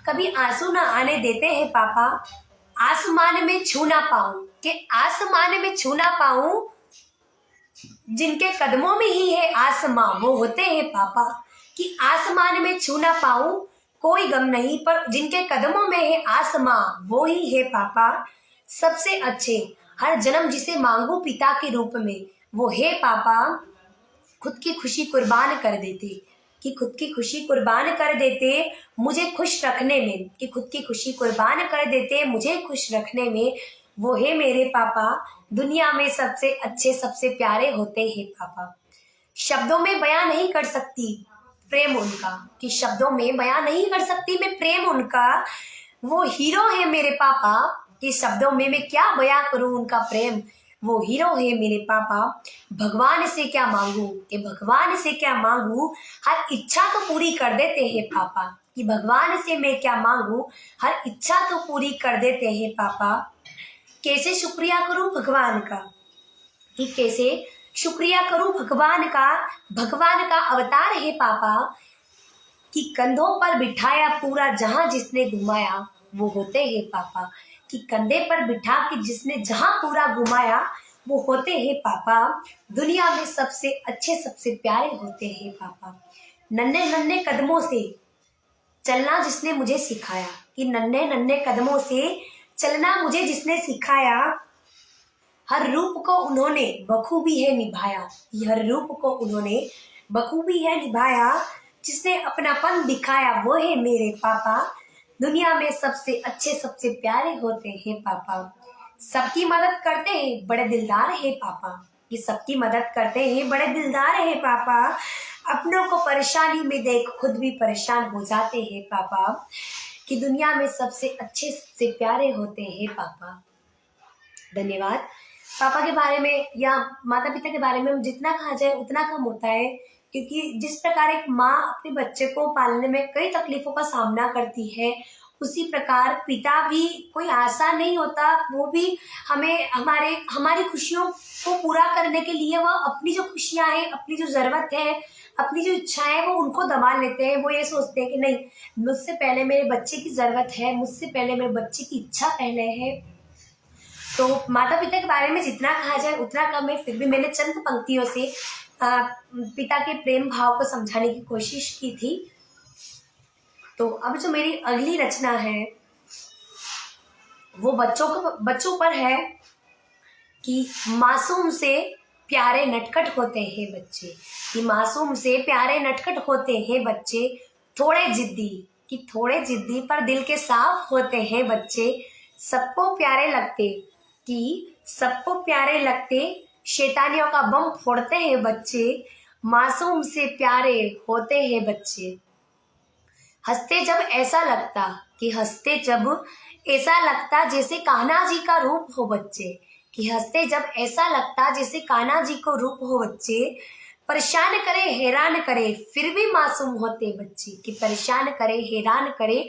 कभी आंसू ना आने देते हैं पापा। आसमान में छू ना पाऊं, कि आसमान में छू ना पाऊं, जिनके कदमों में ही है आसमां वो होते हैं पापा, कि आसमान में छू ना पाऊं, कोई गम नहीं, पर जिनके कदमों में है आसमां वो ही है पापा। सबसे अच्छे हर जन्म जिसे मांगू पिता के रूप में, वो है पापा। खुद की खुशी कुर्बान कर देते, कि खुद की खुशी कुर्बान कर देते मुझे खुश रखने में, कि खुद की खुशी कुर्बान कर देते मुझे खुश रखने में, वो है मेरे पापा। दुनिया में सबसे अच्छे सबसे प्यारे होते हैं पापा। शब्दों में बयां नहीं कर सकती प्रेम उनका, कि शब्दों में बयां नहीं कर सकती मैं प्रेम उनका। वो हीरो है मेरे पापा, कि शब्दों में मैं क्या बयां करूं उनका प्रेम। वो हीरो है मेरे पापा। भगवान से क्या मांगू, कि भगवान से क्या मांगू, हर इच्छा तो पूरी कर देते हैं पापा, कि भगवान से मैं क्या मांगू, हर इच्छा तो पूरी कर देते हैं पापा। कैसे शुक्रिया करूं भगवान का, कि कैसे शुक्रिया करूं भगवान का अवतार है पापा, कि कंधों पर बिठाया पूरा जहां जिसने घुमाया, वो होते हैं पापा। कि कंधे पर बिठा के जिसने जहां पूरा घुमाया, वो होते हैं पापा। दुनिया में सबसे अच्छे सबसे प्यारे होते हैं पापा। नन्हे नन्हे कदमों से चलना जिसने मुझे सिखाया, कि नन्हे नन्हे कदमों से चलना मुझे जिसने सिखाया, हर रूप को उन्होंने बखूबी है निभाया, हर रूप को उन्होंने बखूबी है निभाया। जिसने अपनापन दिखाया वो है मेरे पापा। दुनिया में सबसे अच्छे सबसे प्यारे होते हैं पापा। सबकी मदद करते हैं बड़े दिलदार है पापा, ये सबकी मदद करते हैं बड़े दिलदार है पापा। अपनों को परेशानी में देख खुद भी परेशान हो जाते हैं पापा, कि दुनिया में सबसे अच्छे सबसे प्यारे होते हैं पापा। धन्यवाद। पापा के बारे में या माता पिता के बारे में हम जितना कहा जाए उतना कम होता है, क्योंकि जिस प्रकार एक माँ अपने बच्चे को पालने में कई तकलीफों का सामना करती है, उसी प्रकार पिता भी कोई आसान नहीं होता। वो भी हमें हमारी खुशियों को पूरा करने के लिए वह अपनी जो खुशियां हैं, अपनी जो जरूरत है, अपनी जो इच्छाएं हैं, वो उनको दबा लेते हैं। वो ये सोचते हैं कि नहीं, मुझसे पहले मेरे बच्चे की जरूरत है, मुझसे पहले मेरे बच्चे की इच्छा पहले है। तो माता पिता के बारे में जितना कहा जाए उतना कम है। फिर भी मैंने चंद पंक्तियों से पिता के प्रेम भाव को समझाने की कोशिश की थी। तो अब जो मेरी अगली रचना है वो बच्चों पर है, कि मासूम से प्यारे नटखट होते हैं बच्चे, कि मासूम से प्यारे नटखट होते हैं बच्चे, थोड़े जिद्दी, कि थोड़े जिद्दी पर दिल के साफ होते हैं बच्चे। सबको प्यारे लगते, कि सबको प्यारे लगते, शैतानियों का बम फोड़ते हैं बच्चे। मासूम से प्यारे होते हैं बच्चे। हंसते जब ऐसा लगता, कि हंसते जब ऐसा लगता जैसे कान्हा जी का रूप हो बच्चे, कि हंसते जब ऐसा लगता जैसे कान्हा जी को रूप हो बच्चे। परेशान करे हैरान करे फिर भी मासूम होते बच्चे, कि परेशान करे हैरान करे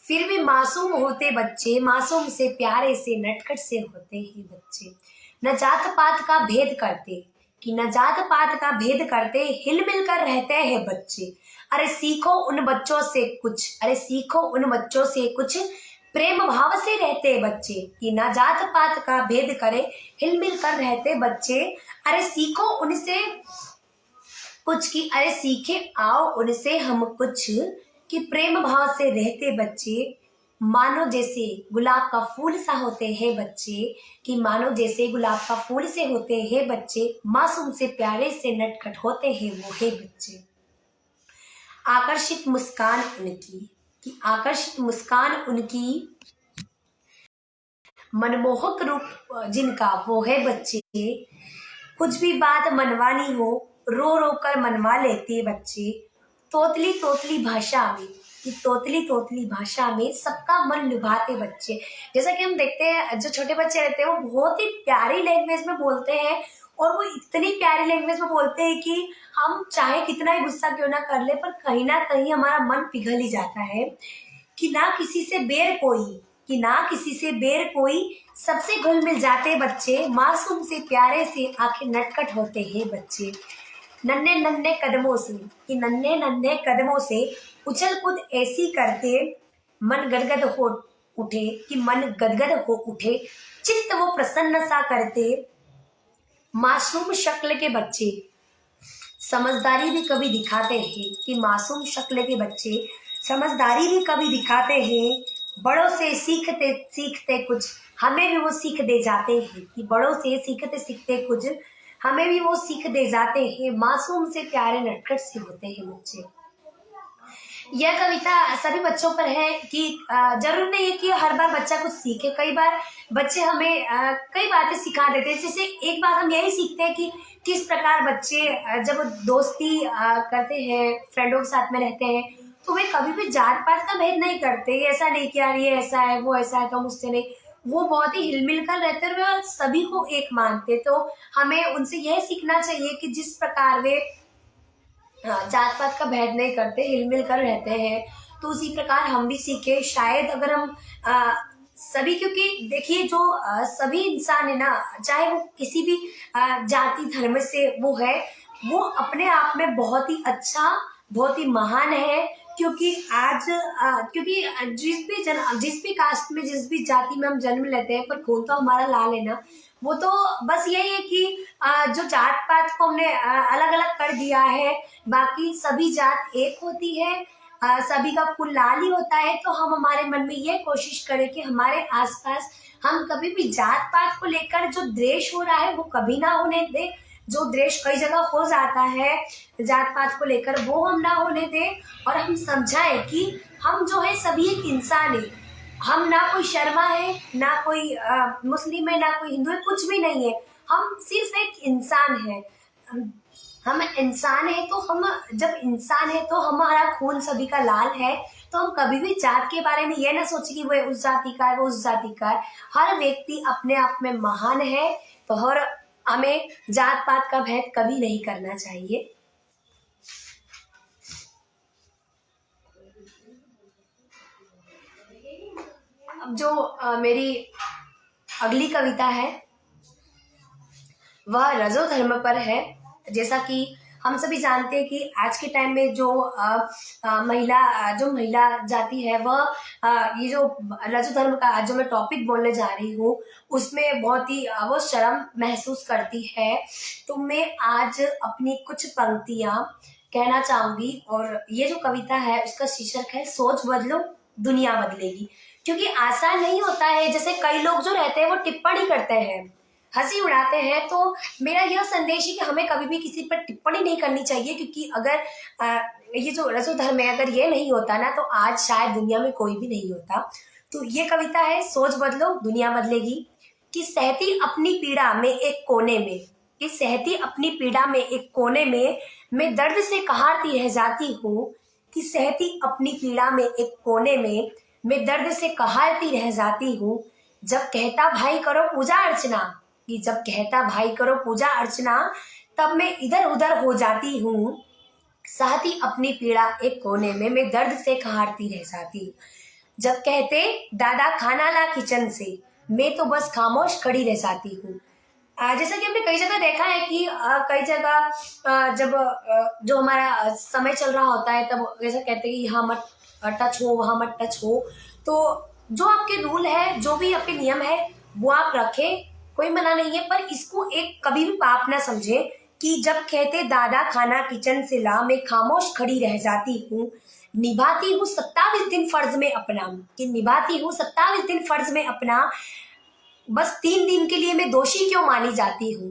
फिर भी मासूम होते बच्चे। मासूम से प्यारे से नटखट से होते हैं बच्चे। न जात पात का भेद करते, कि न जात पात का भेद करते, हिल मिल कर रहते हैं बच्चे। अरे सीखो उन बच्चों से कुछ, अरे सीखो उन बच्चों से कुछ, प्रेम भाव से रहते बच्चे। कि न जात पात का भेद करे, हिल मिल कर रहते बच्चे। अरे सीखो उनसे कुछ, की अरे सीखे आओ उनसे हम कुछ, कि प्रेम भाव से रहते बच्चे। मानो जैसे गुलाब का फूल सा होते हैं बच्चे, कि मानो जैसे गुलाब का फूल से होते हैं बच्चे। मासूम से प्यारे से नटखट होते हैं वो है बच्चे। आकर्षित मुस्कान उनकी, कि आकर्षित मुस्कान उनकी, मनमोहक रूप जिनका वो है बच्चे। कुछ भी बात मनवानी हो रो रो कर मनवा लेते बच्चे। तोतली तोतली भाषा में, कि तोतली तोतली भाषा में सबका मन लुभाते बच्चे। जैसा कि हम देखते हैं जो छोटे बच्चे रहते हैं वो बहुत ही प्यारी लैंग्वेज में बोलते हैं, और वो इतनी प्यारी लैंग्वेज में बोलते हैं कि हम चाहे कितना ही गुस्सा क्यों ना कर ले, पर कहीं ना कहीं हमारा मन पिघल ही जाता है। कि ना किसी से बैर कोई, कि ना किसी से बेर कोई, सबसे घुल मिल जाते बच्चे, मासूम से प्यारे से आखिर नटखट होते हैं बच्चे। नन्हे नन्हे कदमों से, कि नन्हे नन्हे कदमों से उछल कूद ऐसी करते, मन गदगद हो उठे, कि मन गदगद हो उठे, चित्त वो प्रसन्न सा करते, मासूम शक्ल के बच्चे। समझदारी भी कभी दिखाते हैं, कि मासूम शक्ल के बच्चे समझदारी भी कभी दिखाते हैं, बड़ों से सीखते सीखते कुछ हमें भी वो सीख दे जाते हैं, कि बड़ों से सीखते सीखते कुछ हमें भी वो सीख दे जाते हैं, मासूम से प्यारे नटखट से होते हैं बच्चे। यह कविता सभी बच्चों पर है कि जरूर नहीं है कि हर बार बच्चा कुछ सीखे। कई बार बच्चे हमें कई बातें सिखा देते हैं। जैसे एक बार हम यही सीखते हैं कि किस प्रकार बच्चे जब दोस्ती करते हैं, फ्रेंडों के साथ में रहते हैं, तो वे कभी भी जात पात का भेद नहीं करते। ऐसा नहीं कि यार ये ऐसा है वो ऐसा है तो मुझसे नहीं, वो बहुत ही हिलमिल कर रहते हैं और सभी को एक मानते। तो हमें उनसे यह सीखना चाहिए कि जिस प्रकार वे जात पात का भेद नहीं करते, हिलमिल कर रहते हैं, तो उसी प्रकार हम भी सीखे। शायद अगर हम सभी, क्योंकि देखिए जो सभी इंसान है ना, चाहे वो किसी भी जाति धर्म से वो है, वो अपने आप में बहुत ही अच्छा, बहुत ही महान है। क्योंकि आज क्योंकि जिस भी कास्ट में, जिस भी जाति में हम जन्म लेते हैं, पर खून तो हमारा लाल है ना। वो तो बस यही है कि जो जात पात को हमने अलग अलग कर दिया है, बाकी सभी जात एक होती है, सभी का खून लाल ही होता है। तो हम हमारे मन में ये कोशिश करें कि हमारे आसपास हम कभी भी जात पात को लेकर जो द्वेष हो रहा है वो कभी ना होने दे। जो द्वेष कई जगह हो जाता है जात पात को लेकर, वो हम ना होने दें, और हम समझाएं कि हम जो है सभी एक इंसान है। हम ना कोई शर्मा है, ना कोई मुस्लिम है, ना कोई हिंदू है, कुछ भी नहीं है। हम सिर्फ एक इंसान है। हम इंसान है, तो हम जब इंसान है तो हमारा खून सभी का लाल है। तो हम कभी भी जात के बारे में ये ना सोचे कि वो उस जाति का है, वो उस जाति का है। हर व्यक्ति अपने आप में महान है, तो हर हमें जात पात का भेद कभी नहीं करना चाहिए। अब जो मेरी अगली कविता है वह रजो धर्म पर है। जैसा कि हम सभी जानते हैं कि आज के टाइम में जो महिला जाति है, वह ये जो रजो धर्म का आज जो मैं टॉपिक बोलने जा रही हूँ, उसमें बहुत ही वो शर्म महसूस करती है। तो मैं आज अपनी कुछ पंक्तियां कहना चाहूंगी, और ये जो कविता है उसका शीर्षक है सोच बदलो दुनिया बदलेगी। क्योंकि आसान नहीं होता है। जैसे कई लोग जो रहते हैं वो टिप्पणी करते हैं, हंसी उड़ाते हैं। तो मेरा यह संदेश है कि हमें कभी भी किसी पर टिप्पणी नहीं करनी चाहिए, क्योंकि अगर ये जो रजो धर्म है, अगर ये नहीं होता ना, तो आज शायद दुनिया में कोई भी नहीं होता। तो ये कविता है सोच बदलो दुनिया बदलेगी। कि सहती अपनी पीड़ा में एक कोने में, कि सहती अपनी पीड़ा में एक कोने में, मैं दर्द से कहारती रह जाती हूँ। कि सहती अपनी पीड़ा में एक कोने में, मैं दर्द से कहारती रह जाती हूँ। जब कहता भाई करो पूजा अर्चना, कि जब कहता भाई करो पूजा अर्चना, तब मैं इधर उधर हो जाती हूँ। सहती अपनी पीड़ा एक कोने में, मैं दर्द से कहारती रह जाती हूँ। जब कहते दादा खाना ला किचन से, मैं तो बस खामोश खड़ी रह जाती हूँ। जैसा कि हमने कई जगह देखा है कि कई जगह जब जो हमारा समय चल रहा होता है, तब जैसा कहते हैं कि यहाँ मत टच हो, वहां मत टच हो। तो जो आपके रूल है, जो भी आपके नियम है, वो आप रखें, कोई मना नहीं है। पर इसको एक कभी भी पाप ना समझे कि जब कहते दादा खाना किचन से ला, मैं खामोश खड़ी रह जाती हूँ। निभाती हूँ 27 दिन फर्ज में अपना, कि निभाती हूँ 27 दिन फर्ज में अपना। बस 3 दिन के लिए मैं दोषी क्यों मानी जाती हूँ,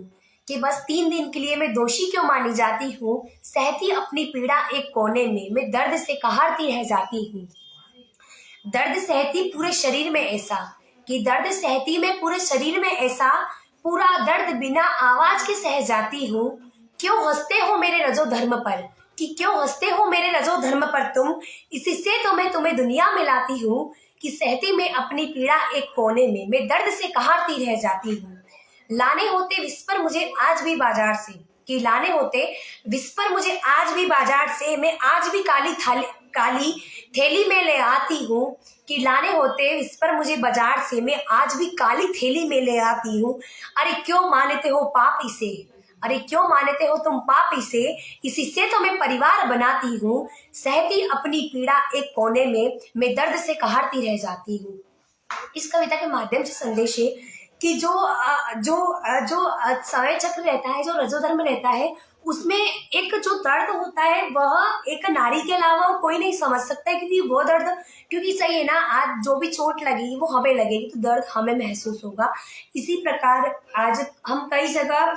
कि बस 3 दिन के लिए मैं दोषी क्यों मानी जाती हूँ। सहती अपनी पीड़ा एक कोने में, मैं दर्द से कहारती रह जाती हूँ। दर्द सहती पूरे शरीर में ऐसा, कि दर्द सहती मैं पूरे शरीर में ऐसा, पूरा दर्द बिना आवाज के सह जाती हूँ। क्यों हंसते हो मेरे रजो धर्म पर, कि क्यों हंसते हो मेरे रजो धर्म पर तुम, इससे तो मैं तुम्हें दुनिया में लाती हूँ। कि सहती मैं अपनी पीड़ा एक कोने में, मैं दर्द से कहारती रह जाती हूँ। लाने होते विस्पर मुझे आज भी बाजार से, कि लाने होते विस्पर मुझे आज भी बाजार से, मैं आज भी काली थैली में ले आती हूँ कि लाने होते इस पर मुझे बाजार से, मैं आज भी काली थैली में ले आती हूँ। अरे क्यों मानते हो पाप इसे, अरे क्यों मानते हो तुम पाप इसे, इसी से तो मैं परिवार बनाती हूँ। सहती अपनी पीड़ा एक कोने में, मैं दर्द से कहरती रह जाती हूँ। इस कविता के माध्यम से संदेश है कि जो समय चक्र रहता है, जो रजोधर्म रहता है, उसमें एक जो दर्द होता है वह एक नारी के अलावा और कोई नहीं समझ सकता है, क्योंकि वो दर्द, क्योंकि सही है ना, आज जो भी चोट लगेगी वो हमें लगेगी तो दर्द हमें महसूस होगा। इसी प्रकार आज हम कई जगह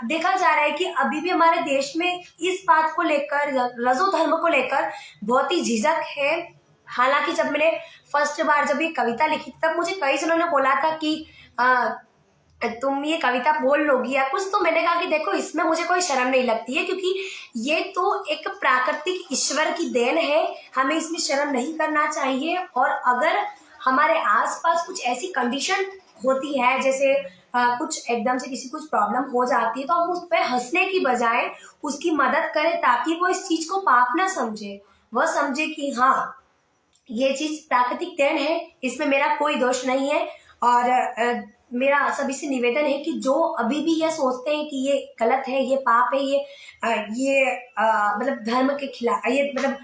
देखा जा रहा है कि अभी भी हमारे देश में इस बात को लेकर, रजोधर्म को लेकर बहुत ही झिझक है। हालांकि जब मैंने फर्स्ट बार जब ये कविता लिखी तब मुझे कई जनों ने बोला था कि तुम ये कविता बोल लोगी या कुछ, तो मैंने कहा कि देखो इसमें मुझे कोई शर्म नहीं लगती है, क्योंकि ये तो एक प्राकृतिक ईश्वर की देन है, हमें इसमें शर्म नहीं करना चाहिए। और अगर हमारे आसपास कुछ ऐसी कंडीशन होती है, जैसे कुछ एकदम से किसी कुछ प्रॉब्लम हो जाती है, तो हम उस पर हंसने की बजाय उसकी मदद करें, ताकि वो इस चीज को पाप ना समझे, वह समझे कि हाँ ये चीज प्राकृतिक देन है, इसमें मेरा कोई दोष नहीं है। और मेरा सभी से निवेदन है कि जो अभी भी ये सोचते हैं कि ये गलत है, ये पाप है, ये मतलब धर्म के खिलाफ, ये मतलब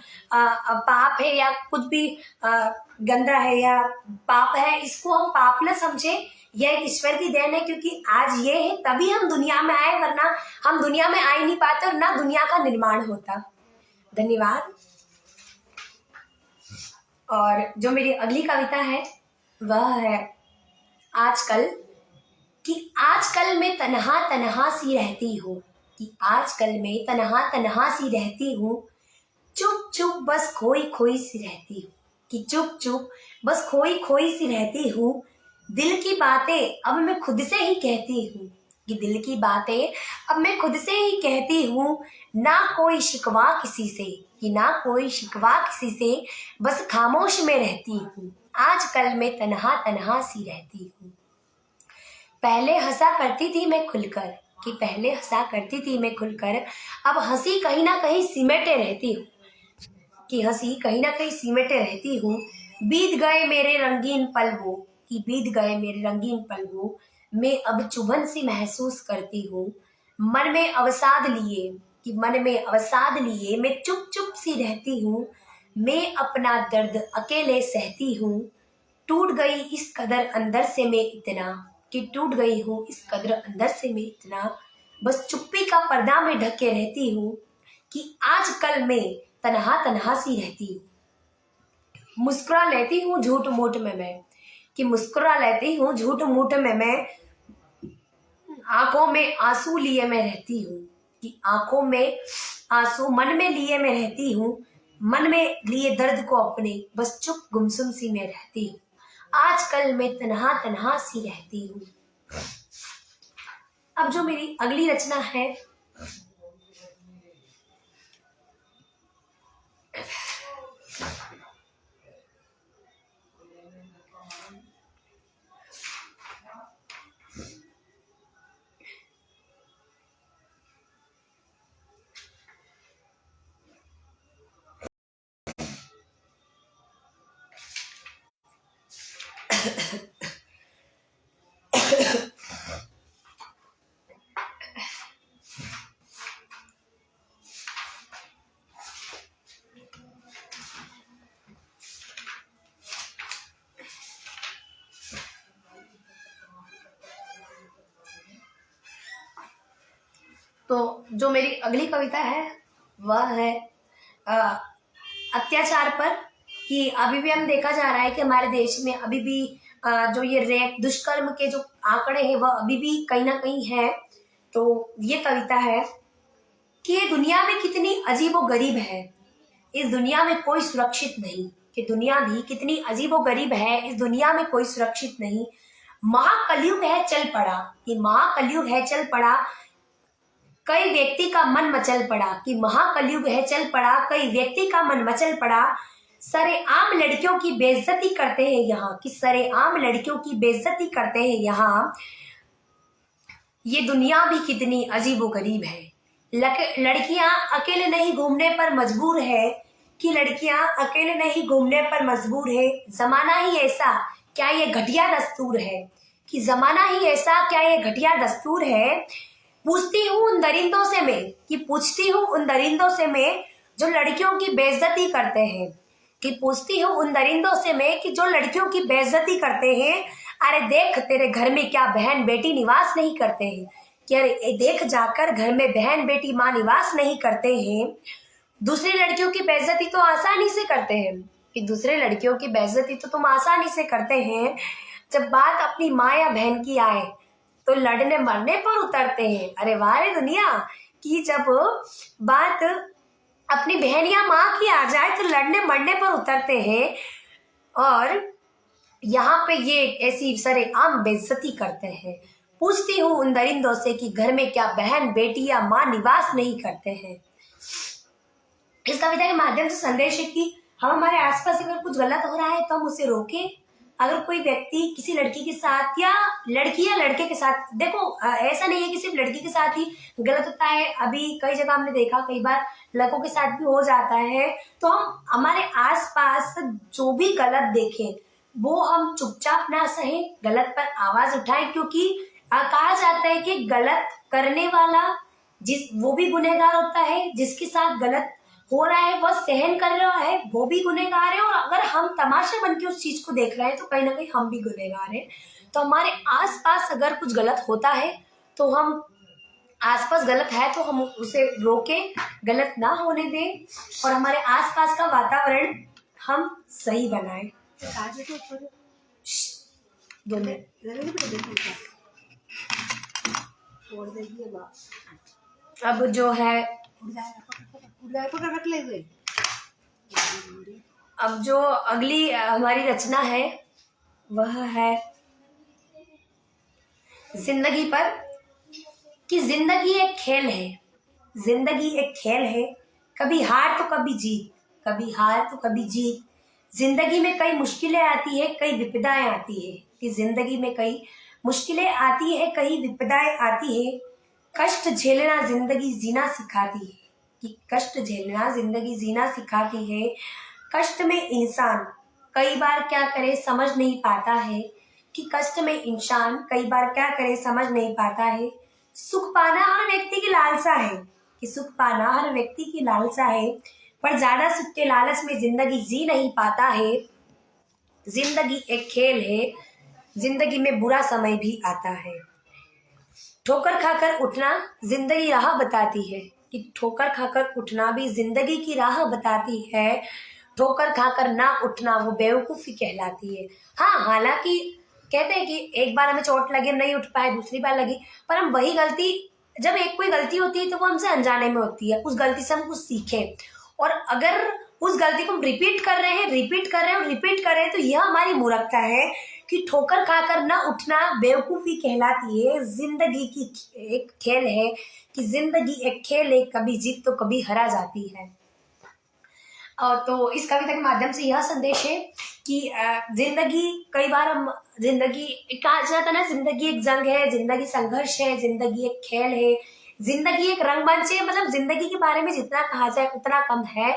पाप है या कुछ भी गंदा है या पाप है, इसको हम पाप न समझे। यह एक ईश्वर की देन है, क्योंकि आज ये है तभी हम दुनिया में आए, वरना हम दुनिया में आ ही नहीं पाते और ना दुनिया का निर्माण होता। धन्यवाद। और जो मेरी अगली कविता है वह है आजकल, कि आजकल मैं तन्हा तन्हा सी रहती हूँ, कि आजकल मैं तन्हा तन्हा सी रहती हूँ, चुप चुप बस खोई खोई सी रहती हूँ, कि चुप चुप बस खोई खोई सी रहती हूँ। दिल की बातें अब मैं खुद से ही कहती हूँ, कि दिल की बातें अब मैं खुद से ही कहती हूँ। ना कोई शिकवा किसी से, कि ना कोई शिकवा किसी से, बस खामोश में रहती हूँ। आजकल मैं तन्हा तन्हा सी रहती हूँ। पहले हंसा करती थी मैं खुलकर, कि पहले हंसा करती थी मैं खुलकर, अब हंसी कहीं ना कहीं सिमटे रहती हूँ, कि हंसी कहीं ना कहीं सिमटे रहती हूँ। बीत गए मेरे रंगीन पल वो, कि बीत गए मेरे रंगीन पल वो, मैं अब चुभन सी महसूस करती हूँ। मन में अवसाद लिए, कि मन में अवसाद लिए मैं चुप चुप सी रहती हूँ। मैं अपना दर्द अकेले सहती हूँ। टूट गई इस कदर अंदर से मैं इतना, कि टूट गई हूँ इस कदर अंदर से मैं इतना, बस चुप्पी का पर्दा में ढके रहती हूँ। कि आजकल मैं तन्हा तन्हा सी रहती हूँ। मुस्कुरा लेती हूँ झूठ मूठ में मैं, कि मुस्कुरा लेती हूँ झूठ मूठ में मैं, आंखों में आंसू लिए मैं रहती हूँ, कि आंखों में आंसू मन में लिए मैं रहती हूँ। मन में लिए दर्द को अपने, बस चुप गुमसुम सी मैं रहती हूँ। आजकल मैं तन्हा तन्हा सी रहती हूँ। अब जो मेरी अगली रचना है तो जो मेरी अगली कविता है वह है अत्याचार पर, कि अभी भी हम देखा जा रहा है कि हमारे देश में अभी भी जो ये रेप दुष्कर्म के जो आंकड़े हैं वह अभी भी कहीं ना कहीं है। तो ये कविता है कि ये दुनिया में कितनी अजीबो गरीब है, इस दुनिया में कोई सुरक्षित नहीं, कि दुनिया भी कितनी अजीबो गरीब है, इस दुनिया में कोई सुरक्षित नहीं। महाकलयुग है चल पड़ा, कि महाकलयुग है चल पड़ा, कई व्यक्ति का मन मचल पड़ा, कि महाकलयुग है चल पड़ा, कई व्यक्ति का मन मचल पड़ा। सरेआम लड़कियों की बेइज्जती करते हैं यहाँ, कि सरेआम लड़कियों की बेइज्जती करते हैं यहाँ। ये दुनिया भी कितनी अजीबो गरीब है, लड़कियां अकेले नहीं घूमने पर मजबूर है, कि लड़कियां अकेले नहीं घूमने पर मजबूर है, जमाना ही ऐसा क्या ये घटिया दस्तूर है, कि जमाना ही ऐसा क्या ये घटिया दस्तूर है। पूछती हूँ उन दरिंदों से मैं, कि पूछती हूँ उन दरिंदों से मैं जो लड़कियों की बेइज्जती करते हैं, कि पूछती हूँ उन दरिंदों से मैं कि जो लड़कियों की बेइज्जती करते हैं। अरे देख तेरे घर में क्या बहन बेटी निवास नहीं करते हैं, कि अरे देख जाकर घर में बहन बेटी माँ निवास नहीं करते हैं। दूसरी लड़कियों की बेइज्जती तो आसानी से करते हैं, कि दूसरे लड़कियों की बेइज्जती तो तुम आसानी से करते हैं, जब बात अपनी माँ या बहन की आए तो लड़ने मरने पर उतरते हैं। अरे वाह रे दुनिया, कि जब बात अपनी बहन या माँ की आ जाए तो लड़ने मरने पर उतरते हैं, और यहाँ पे ये ऐसी सरेआम बेइज्जती करते हैं। पूछती हूँ उन दरिंदों से कि घर में क्या बहन बेटी या माँ निवास नहीं करते हैं। इस कविता के माध्यम से संदेश है कि हम हमारे आसपास अगर कुछ गलत हो रहा है तो हम उसे रोकें। अगर कोई व्यक्ति किसी लड़की के साथ या लड़के के साथ, देखो ऐसा नहीं है कि सिर्फ लड़की के साथ ही गलत होता है, अभी कई जगह हमने देखा, कई बार लड़कों के साथ भी हो जाता है। तो हम हमारे आसपास जो भी गलत देखें वो हम चुपचाप ना सहे, गलत पर आवाज उठाएं, क्योंकि कहा जाता है कि गलत करने वाला वो भी गुनहगार होता है, जिसके साथ गलत हो रहा है वह सहन कर रहा है वो भी गुनहगार है, और अगर हम तमाशा बन के उस चीज को देख रहे हैं तो कहीं ना कहीं हम भी गुनहगार हैं। तो हमारे आसपास अगर कुछ गलत होता है तो हम आसपास गलत है तो हम उसे रोकें, गलत ना होने दें, और हमारे आसपास का वातावरण हम सही बनाएं। अब जो है अब जो अगली हमारी रचना है वह है जिंदगी पर, कि जिंदगी एक खेल है, जिंदगी एक खेल है, कभी हार तो कभी जीत, कभी हार तो कभी जीत। जिंदगी में कई मुश्किलें आती है, कई विपदाएं आती है, कि जिंदगी में कई मुश्किलें आती है, कई विपदाएं आती है। कष्ट झेलना जिंदगी जीना सिखाती है, कि कष्ट झेलना जिंदगी जीना सिखाती है। कष्ट में इंसान कई बार क्या करे समझ नहीं पाता है, कि कष्ट में इंसान कई बार क्या करे समझ नहीं पाता है। सुख पाना हर व्यक्ति की लालसा है, कि सुख पाना हर व्यक्ति की लालसा है, पर ज्यादा सुख के लालच में जिंदगी जी नहीं पाता है। जिंदगी एक खेल है, जिंदगी में बुरा समय भी आता है। ठोकर खाकर उठना जिंदगी राह बताती है, कि ठोकर खाकर उठना भी जिंदगी की राह बताती है। ठोकर खाकर ना उठना वो बेवकूफी कहलाती है। हाँ, हालांकि कहते हैं कि एक बार हमें चोट लगे नहीं उठ पाए, दूसरी बार लगी, पर हम वही गलती, जब एक कोई गलती होती है तो वो हमसे अनजाने में होती है, उस गलती से हम कुछ सीखें, और अगर उस गलती को हम रिपीट कर रहे हैं तो यह हमारी मूर्खता है, कि ठोकर खाकर न उठना बेवकूफी कहलाती है। जिंदगी की एक खेल है, कि जिंदगी एक खेल है, कभी जीत तो कभी हरा जाती है। और तो इस कविता के माध्यम से यह संदेश है कि जिंदगी कई बार हम जिंदगी कहा जाता ना, जिंदगी एक जंग है, जिंदगी संघर्ष है, जिंदगी एक खेल है, जिंदगी एक रंगमंच है। मतलब जिंदगी के बारे में जितना कहा जाए उतना कम है।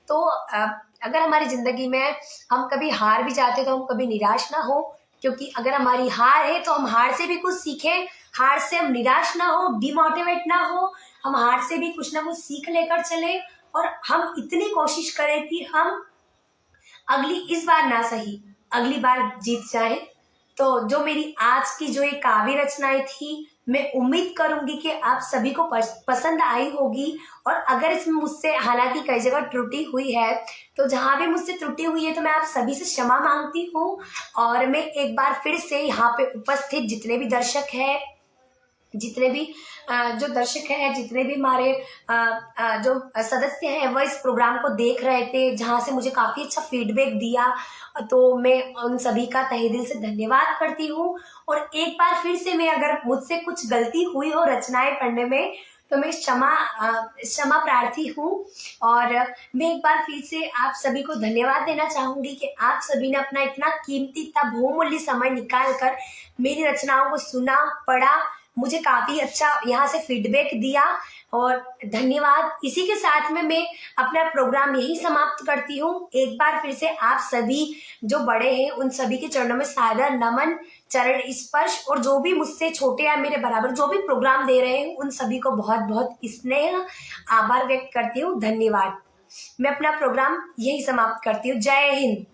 तो अगर हमारी जिंदगी में हम कभी हार भी जाते तो हम कभी निराश ना हो, क्योंकि अगर हमारी हार है तो हम हार से भी कुछ सीखें, हार से हम निराश ना हो, डिमोटिवेट ना हो, हम हार से भी कुछ ना कुछ सीख लेकर चले, और हम इतनी कोशिश करें कि हम इस बार ना सही अगली बार जीत जाए। तो जो मेरी आज की जो ये काव्य रचनाएं थी, मैं उम्मीद करूंगी कि आप सभी को पसंद आई होगी, और अगर इसमें मुझसे हालांकि कई जगह त्रुटि हुई है तो जहां भी मुझसे त्रुटि हुई है तो मैं आप सभी से क्षमा मांगती हूँ। और मैं एक बार फिर से यहाँ पे उपस्थित जितने भी दर्शक हैं, जितने भी जो दर्शक हैं, जितने भी हमारे जो सदस्य हैं वह इस प्रोग्राम को देख रहे थे, जहां से मुझे काफी अच्छा फीडबैक दिया, तो मैं उन सभी का तहे दिल से धन्यवाद करती हूँ। और एक बार फिर से मैं अगर मुझसे कुछ गलती हुई हो रचनाएं पढ़ने में तो मैं क्षमा प्रार्थी हूँ। और मैं एक बार फिर से आप सभी को धन्यवाद देना चाहूंगी कि आप सभी ने अपना इतना कीमती, इतना बहुमूल्य समय निकाल कर मेरी रचनाओं को सुना, पढ़ा, मुझे काफ़ी अच्छा यहाँ से फीडबैक दिया और धन्यवाद। इसी के साथ में मैं अपना प्रोग्राम यही समाप्त करती हूँ। एक बार फिर से आप सभी जो बड़े हैं उन सभी के चरणों में सादर नमन, चरण स्पर्श, और जो भी मुझसे छोटे या मेरे बराबर जो भी प्रोग्राम दे रहे हैं उन सभी को बहुत बहुत स्नेह आभार व्यक्त करती हूँ। धन्यवाद। मैं अपना प्रोग्राम यही समाप्त करती हूँ। जय हिंद।